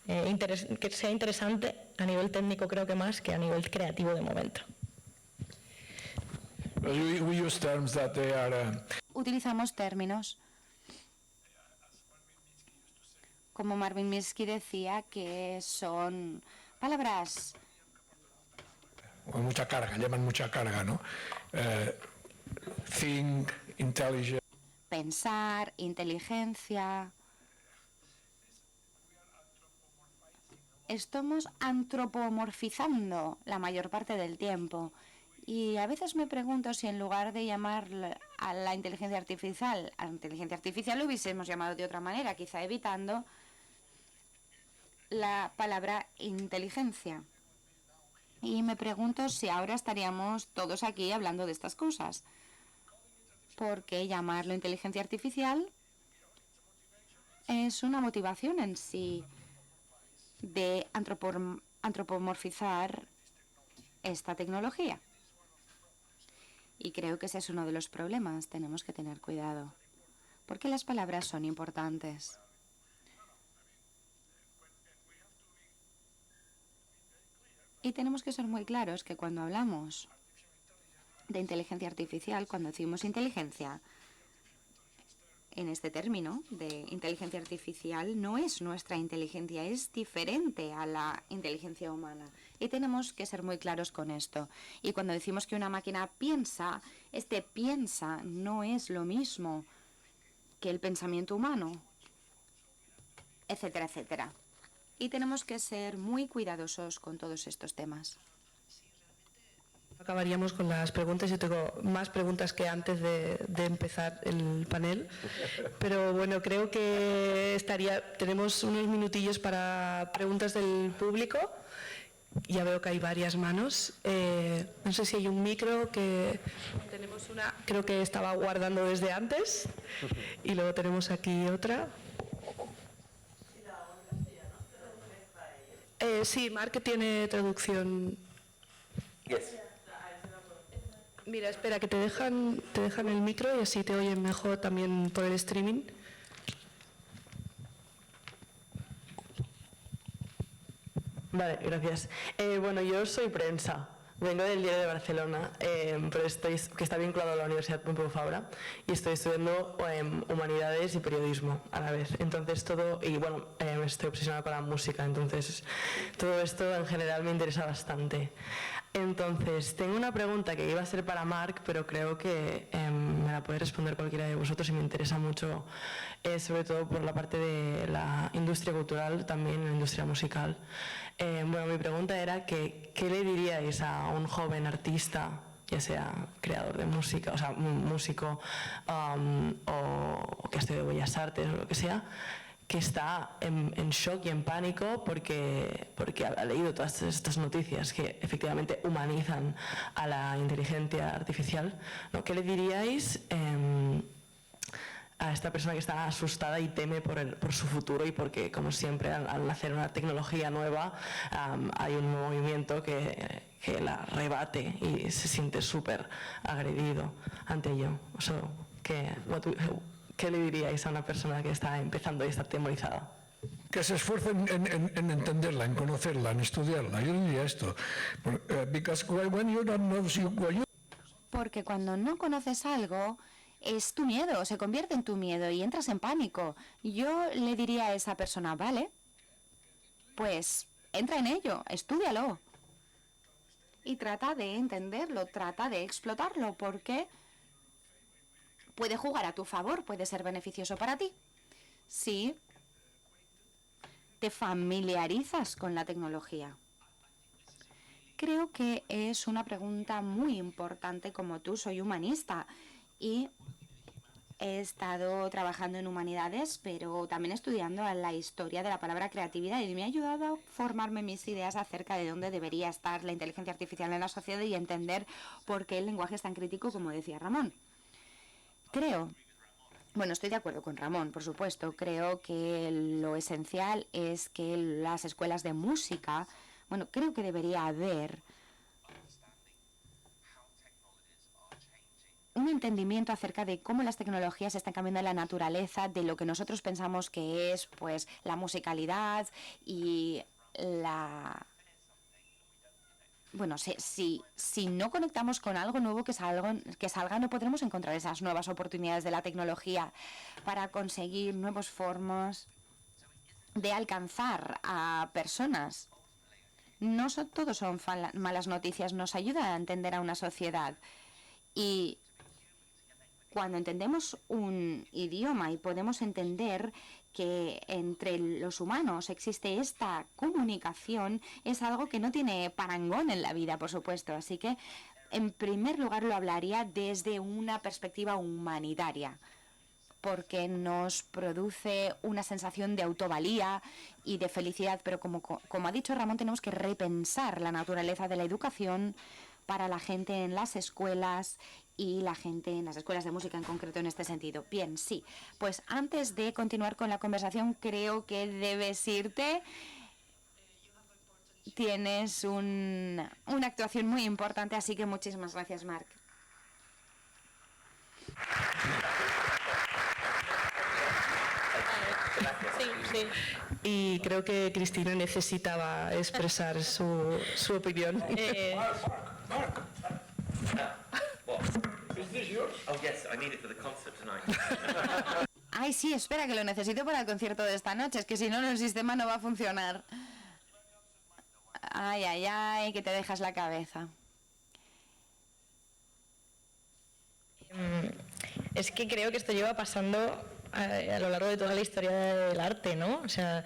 que sea interesante a nivel técnico, creo que más que a nivel creativo de momento. Utilizamos términos. Como Marvin Minsky decía, que son palabras con mucha carga, llaman mucha carga, ¿no? Think, intelligence. Pensar, inteligencia. Estamos antropomorfizando la mayor parte del tiempo. Y a veces me pregunto si en lugar de llamar a la inteligencia artificial lo hubiésemos llamado de otra manera, quizá evitando la palabra inteligencia. Y me pregunto si ahora estaríamos todos aquí hablando de estas cosas. Porque llamarlo inteligencia artificial es una motivación en sí de antropomorfizar esta tecnología. Y creo que ese es uno de los problemas. Tenemos que tener cuidado. Porque las palabras son importantes. Y tenemos que ser muy claros que cuando hablamos de inteligencia artificial, cuando decimos inteligencia, en este término de inteligencia artificial, no es nuestra inteligencia, es diferente a la inteligencia humana. Y tenemos que ser muy claros con esto. Y cuando decimos que una máquina piensa, este piensa no es lo mismo que el pensamiento humano, etcétera, etcétera. Y tenemos que ser muy cuidadosos con todos estos temas. Acabaríamos con las preguntas. Yo tengo más preguntas que antes de empezar el panel, pero bueno, creo que tenemos unos minutillos para preguntas del público. Ya veo que hay varias manos. No sé si hay un micro que tenemos una, creo que estaba guardando desde antes, y luego tenemos aquí otra. Sí, Marc tiene traducción. Yes. Mira, espera, que te dejan el micro y así te oyen mejor también por el streaming. Vale, gracias. Bueno, yo soy prensa. Vengo del Diario de Barcelona, pero que está vinculado a la Universidad Pompeu Fabra, y estoy estudiando humanidades y periodismo a la vez. Entonces estoy obsesionada con la música, entonces todo esto en general me interesa bastante. Entonces, tengo una pregunta que iba a ser para Marc, pero creo que me la puede responder cualquiera de vosotros y me interesa mucho, sobre todo por la parte de la industria cultural, también la industria musical. Bueno, mi pregunta era que, ¿qué le diríais a un joven artista, ya sea creador de música, o sea, un músico o que estudia Bellas Artes o lo que sea, que está en shock y en pánico porque ha leído todas estas noticias que efectivamente humanizan a la inteligencia artificial, ¿no? ¿Qué le diríais a esta persona que está asustada y teme por su futuro, y porque, como siempre, al nacer una tecnología nueva, hay un movimiento que la rebate y se siente súper agredido ante ello. ¿Qué le diríais a una persona que está empezando y está atemorizada? Que se esfuercen en entenderla, en conocerla, en estudiarla. Yo diría esto. Because when you don't know what you... Porque cuando no conoces algo, es tu miedo, se convierte en tu miedo y entras en pánico. Yo le diría a esa persona, vale, pues entra en ello, estúdialo. Y trata de entenderlo, trata de explotarlo, porque puede jugar a tu favor, puede ser beneficioso para ti. Si te familiarizas con la tecnología. Creo que es una pregunta muy importante. Como tú, soy humanista y he estado trabajando en humanidades, pero también estudiando la historia de la palabra creatividad, y me ha ayudado a formarme mis ideas acerca de dónde debería estar la inteligencia artificial en la sociedad y entender por qué el lenguaje es tan crítico, como decía Ramón. Estoy de acuerdo con Ramón, por supuesto. Creo que lo esencial es que las escuelas de música, creo que debería haber un entendimiento acerca de cómo las tecnologías están cambiando la naturaleza de lo que nosotros pensamos que es, pues, la musicalidad y la... Si no conectamos con algo nuevo que salga, no podremos encontrar esas nuevas oportunidades de la tecnología para conseguir nuevas formas de alcanzar a personas. No todos son malas noticias, nos ayuda a entender a una sociedad. Y cuando entendemos un idioma y podemos entender que entre los humanos existe esta comunicación, es algo que no tiene parangón en la vida, por supuesto. Así que, en primer lugar, lo hablaría desde una perspectiva humanitaria, porque nos produce una sensación de autovalía y de felicidad. Pero como ha dicho Ramón, tenemos que repensar la naturaleza de la educación para la gente en las escuelas y la gente en las escuelas de música en concreto en este sentido. Bien, sí. Pues antes de continuar con la conversación, creo que debes irte. Tienes una actuación muy importante, así que muchísimas gracias, Marc. Sí. Y creo que Cristina necesitaba expresar su opinión. Oh yes, I need it for the concert tonight. Ay, sí, espera, que lo necesito para el concierto de esta noche. Es que si no, el sistema no va a funcionar. Ay, que te dejas la cabeza. Es que creo que esto lleva pasando a lo largo de toda la historia del arte, ¿no? O sea,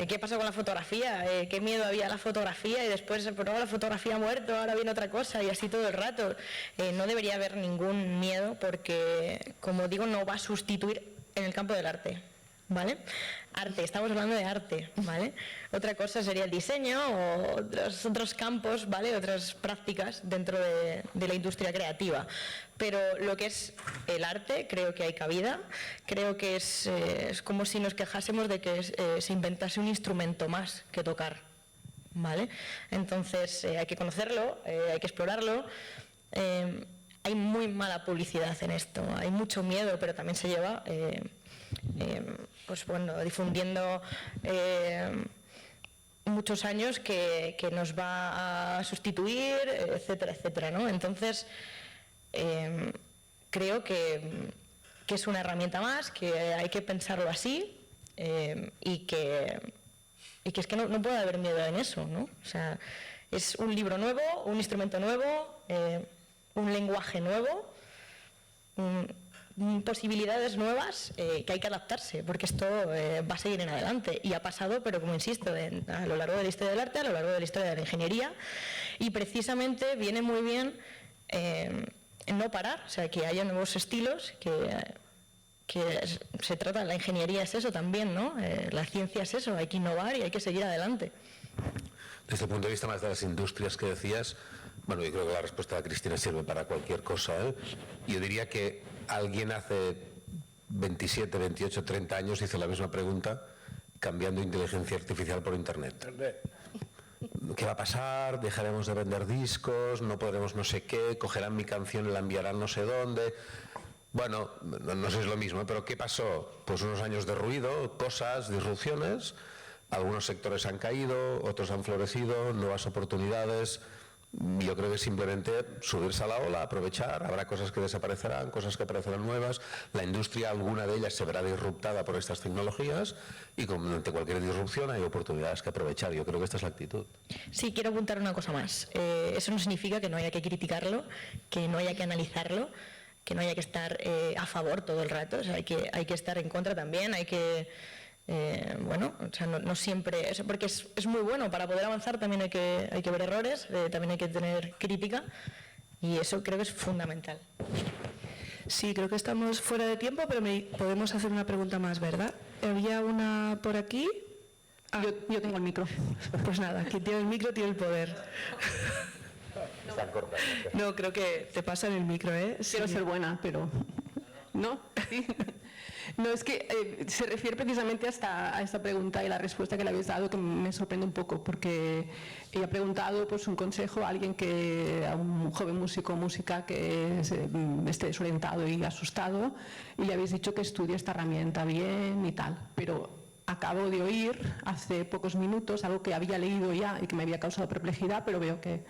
¿qué pasa con la fotografía? ¿Qué miedo había a la fotografía? Y después, pero la fotografía ha muerto, ahora viene otra cosa, y así todo el rato. No debería haber ningún miedo porque, como digo, no va a sustituir en el campo del arte, ¿vale? Arte, estamos hablando de arte, ¿vale? Otra cosa sería el diseño o otros campos, ¿vale? Otras prácticas dentro de la industria creativa. Pero lo que es el arte, creo que hay cabida. Creo que es como si nos quejásemos de que se inventase un instrumento más que tocar, ¿vale? Entonces hay que conocerlo, hay que explorarlo. Hay muy mala publicidad en esto, hay mucho miedo, pero también se lleva difundiendo muchos años que nos va a sustituir, etcétera, etcétera, ¿no? Entonces creo que es una herramienta más, que hay que pensarlo así y que es que no puede haber miedo en eso, ¿no? O sea, es un libro nuevo, un instrumento nuevo, un lenguaje nuevo, posibilidades nuevas que hay que adaptarse, porque esto va a seguir en adelante y ha pasado, pero como insisto, a lo largo de la historia del arte, a lo largo de la historia de la ingeniería, y precisamente viene muy bien no parar, o sea, que haya nuevos estilos, que se trata, la ingeniería es eso también, ¿no? La ciencia es eso, hay que innovar y hay que seguir adelante. Desde el punto de vista más de las industrias que decías, bueno, yo creo que la respuesta de Cristina sirve para cualquier cosa, ¿eh? Yo diría que alguien hace 27, 28, 30 años hice la misma pregunta cambiando inteligencia artificial por Internet. ¿Qué va a pasar? ¿Dejaremos de vender discos? ¿No podremos no sé qué? ¿Cogerán mi canción y la enviarán no sé dónde? Bueno, no sé si es lo mismo, pero ¿qué pasó? Pues unos años de ruido, cosas, disrupciones, algunos sectores han caído, otros han florecido, nuevas oportunidades. Yo creo que simplemente subirse a la ola, aprovechar, habrá cosas que desaparecerán, cosas que aparecerán nuevas, la industria, alguna de ellas se verá disruptada por estas tecnologías y como ante cualquier disrupción hay oportunidades que aprovechar. Yo creo que esta es la actitud. Sí, quiero apuntar una cosa más. Eso no significa que no haya que criticarlo, que no haya que analizarlo, que no haya que estar a favor todo el rato. O sea, hay que estar en contra también, hay que... bueno, o sea, no siempre, porque es muy bueno, para poder avanzar también hay que ver errores, también hay que tener crítica y eso creo que es fundamental. Sí, creo que estamos fuera de tiempo, pero podemos hacer una pregunta más, ¿verdad? Había una por aquí. Yo tengo el micro. Pues nada, quien tiene el micro tiene el poder. No, creo que te pasan el micro, ¿eh? Quiero ser buena, pero... ¿No? ¿Sí? No, es que se refiere precisamente a esta pregunta y la respuesta que le habéis dado que me sorprende un poco, porque ella ha preguntado pues, un consejo a alguien a un joven músico o música que esté desorientado y asustado, y le habéis dicho que estudie esta herramienta bien y tal, pero acabo de oír hace pocos minutos algo que había leído ya y que me había causado perplejidad, pero veo que,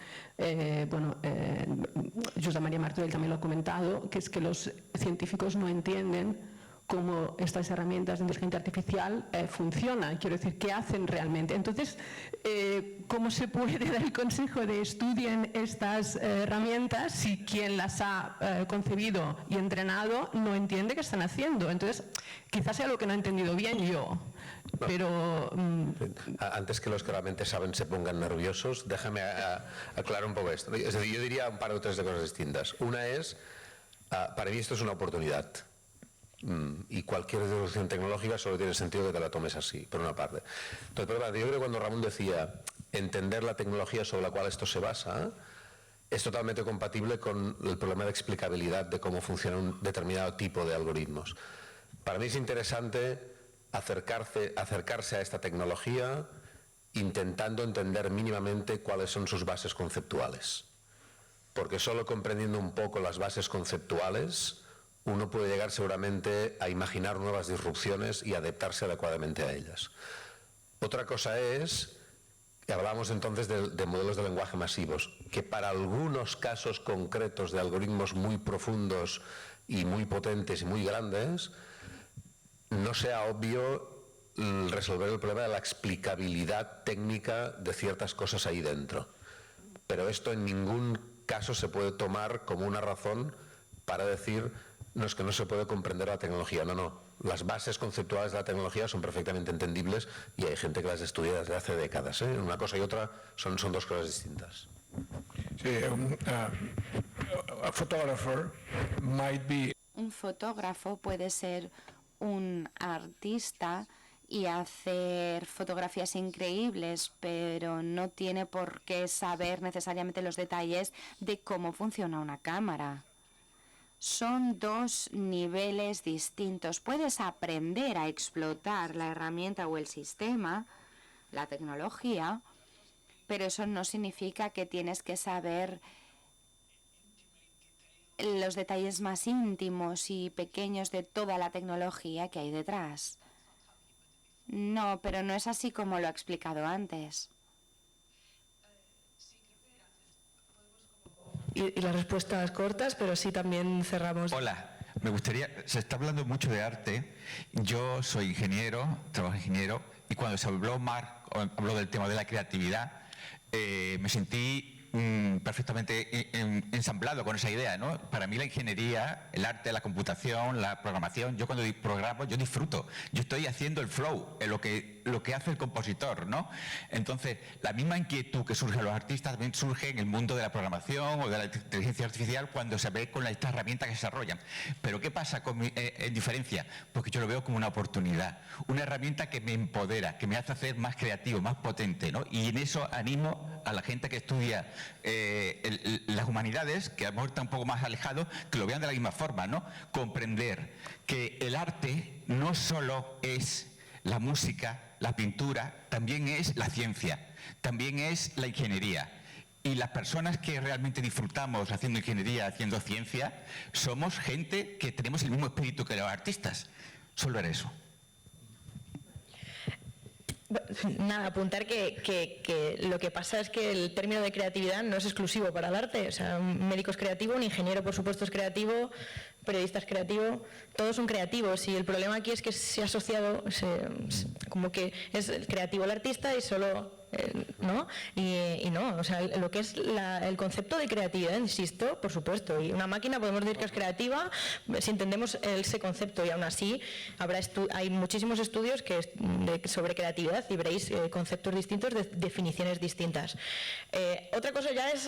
Josep María Martorell también lo ha comentado, que es que los científicos no entienden cómo estas herramientas de inteligencia artificial funcionan, quiero decir, qué hacen realmente. Entonces, ¿cómo se puede dar el consejo de estudien estas herramientas si quien las ha concebido y entrenado no entiende qué están haciendo? Entonces, quizás sea lo que no he entendido bien yo, pero... Antes que los que realmente saben se pongan nerviosos, déjame aclarar un poco esto. Es decir, yo diría un par o tres de cosas distintas. Una es, para mí esto es una oportunidad. Y cualquier disrupción tecnológica solo tiene sentido que te la tomes así, por una parte. Entonces, yo creo que cuando Ramón decía entender la tecnología sobre la cual esto se basa, es totalmente compatible con el problema de explicabilidad de cómo funciona un determinado tipo de algoritmos. Para mí es interesante acercarse a esta tecnología intentando entender mínimamente cuáles son sus bases conceptuales. Porque solo comprendiendo un poco las bases conceptuales uno puede llegar seguramente a imaginar nuevas disrupciones y adaptarse adecuadamente a ellas. Otra cosa es, hablamos entonces de modelos de lenguaje masivos, que para algunos casos concretos de algoritmos muy profundos y muy potentes y muy grandes, no sea obvio resolver el problema de la explicabilidad técnica de ciertas cosas ahí dentro. Pero esto en ningún caso se puede tomar como una razón para decir no es que no se puede comprender la tecnología, no. Las bases conceptuales de la tecnología son perfectamente entendibles y hay gente que las estudia desde hace décadas. Una cosa y otra son dos cosas distintas. Sí, Un fotógrafo puede ser un artista y hacer fotografías increíbles, pero no tiene por qué saber necesariamente los detalles de cómo funciona una cámara. Son dos niveles distintos. Puedes aprender a explotar la herramienta o el sistema, la tecnología, pero eso no significa que tienes que saber los detalles más íntimos y pequeños de toda la tecnología que hay detrás. No, pero no es así como lo he explicado antes. Y las respuestas cortas, pero sí también cerramos. Hola, me gustaría, se está hablando mucho de arte. Yo soy ingeniero, trabajo ingeniero, y cuando se habló habló del tema de la creatividad, me sentí perfectamente ensamblado con esa idea, ¿no? Para mí la ingeniería, el arte, la computación, la programación, yo cuando programo, yo disfruto. Yo estoy haciendo el flow, en lo que lo que hace el compositor, ¿no? Entonces, la misma inquietud que surge a los artistas también surge en el mundo de la programación o de la inteligencia artificial cuando se ve con estas herramientas que se desarrollan. Pero ¿qué pasa en diferencia? Porque yo lo veo como una oportunidad, una herramienta que me empodera, que me hace hacer más creativo, más potente, ¿no? Y en eso animo a la gente que estudia las humanidades, que a lo mejor está un poco más alejado, que lo vean de la misma forma, ¿no? Comprender que el arte no solo es la música, la pintura, también es la ciencia, también es la ingeniería. Y las personas que realmente disfrutamos haciendo ingeniería, haciendo ciencia, somos gente que tenemos el mismo espíritu que los artistas. Solo era eso. Nada, apuntar que lo que pasa es que el término de creatividad no es exclusivo para el arte. O sea, un médico es creativo, un ingeniero, por supuesto, es creativo, periodista es creativo, todos son creativos. Y el problema aquí es que se ha asociado, como que es creativo el artista y solo... ¿no? Y no, o sea, lo que es el concepto de creatividad, insisto, por supuesto, y una máquina podemos decir que es creativa si entendemos ese concepto, y aún así hay muchísimos estudios sobre creatividad y veréis conceptos distintos, definiciones distintas. Otra cosa ya es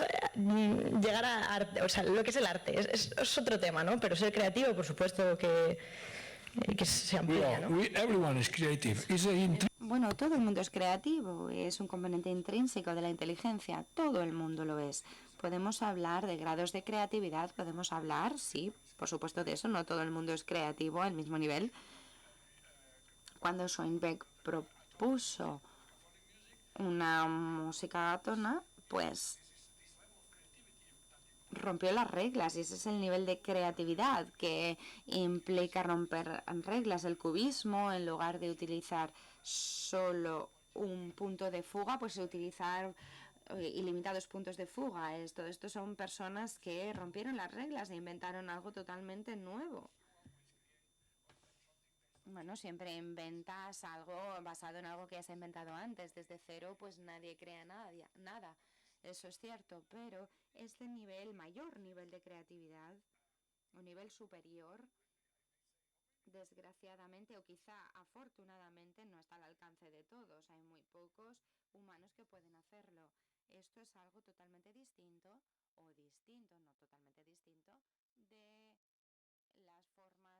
llegar a arte, o sea, lo que es el arte, es otro tema, ¿no? Pero ser creativo, por supuesto que se amplía, ¿no? Everyone is creative. Bueno, todo el mundo es creativo, es un componente intrínseco de la inteligencia, todo el mundo lo es. Podemos hablar de grados de creatividad, podemos hablar, sí, por supuesto de eso, no todo el mundo es creativo al mismo nivel. Cuando Schoenberg propuso una música átona, pues rompió las reglas y ese es el nivel de creatividad que implica romper reglas. El cubismo, en lugar de utilizar solo un punto de fuga, pues utilizar ilimitados puntos de fuga. Esto son personas que rompieron las reglas e inventaron algo totalmente nuevo. Bueno, siempre inventas algo basado en algo que has inventado antes. Desde cero, pues nadie crea nada. Eso es cierto, pero este nivel, mayor nivel de creatividad, un nivel superior, desgraciadamente o quizá afortunadamente no está al alcance de todos. Hay muy pocos humanos que pueden hacerlo. Esto es algo totalmente distinto, no totalmente distinto, de las formas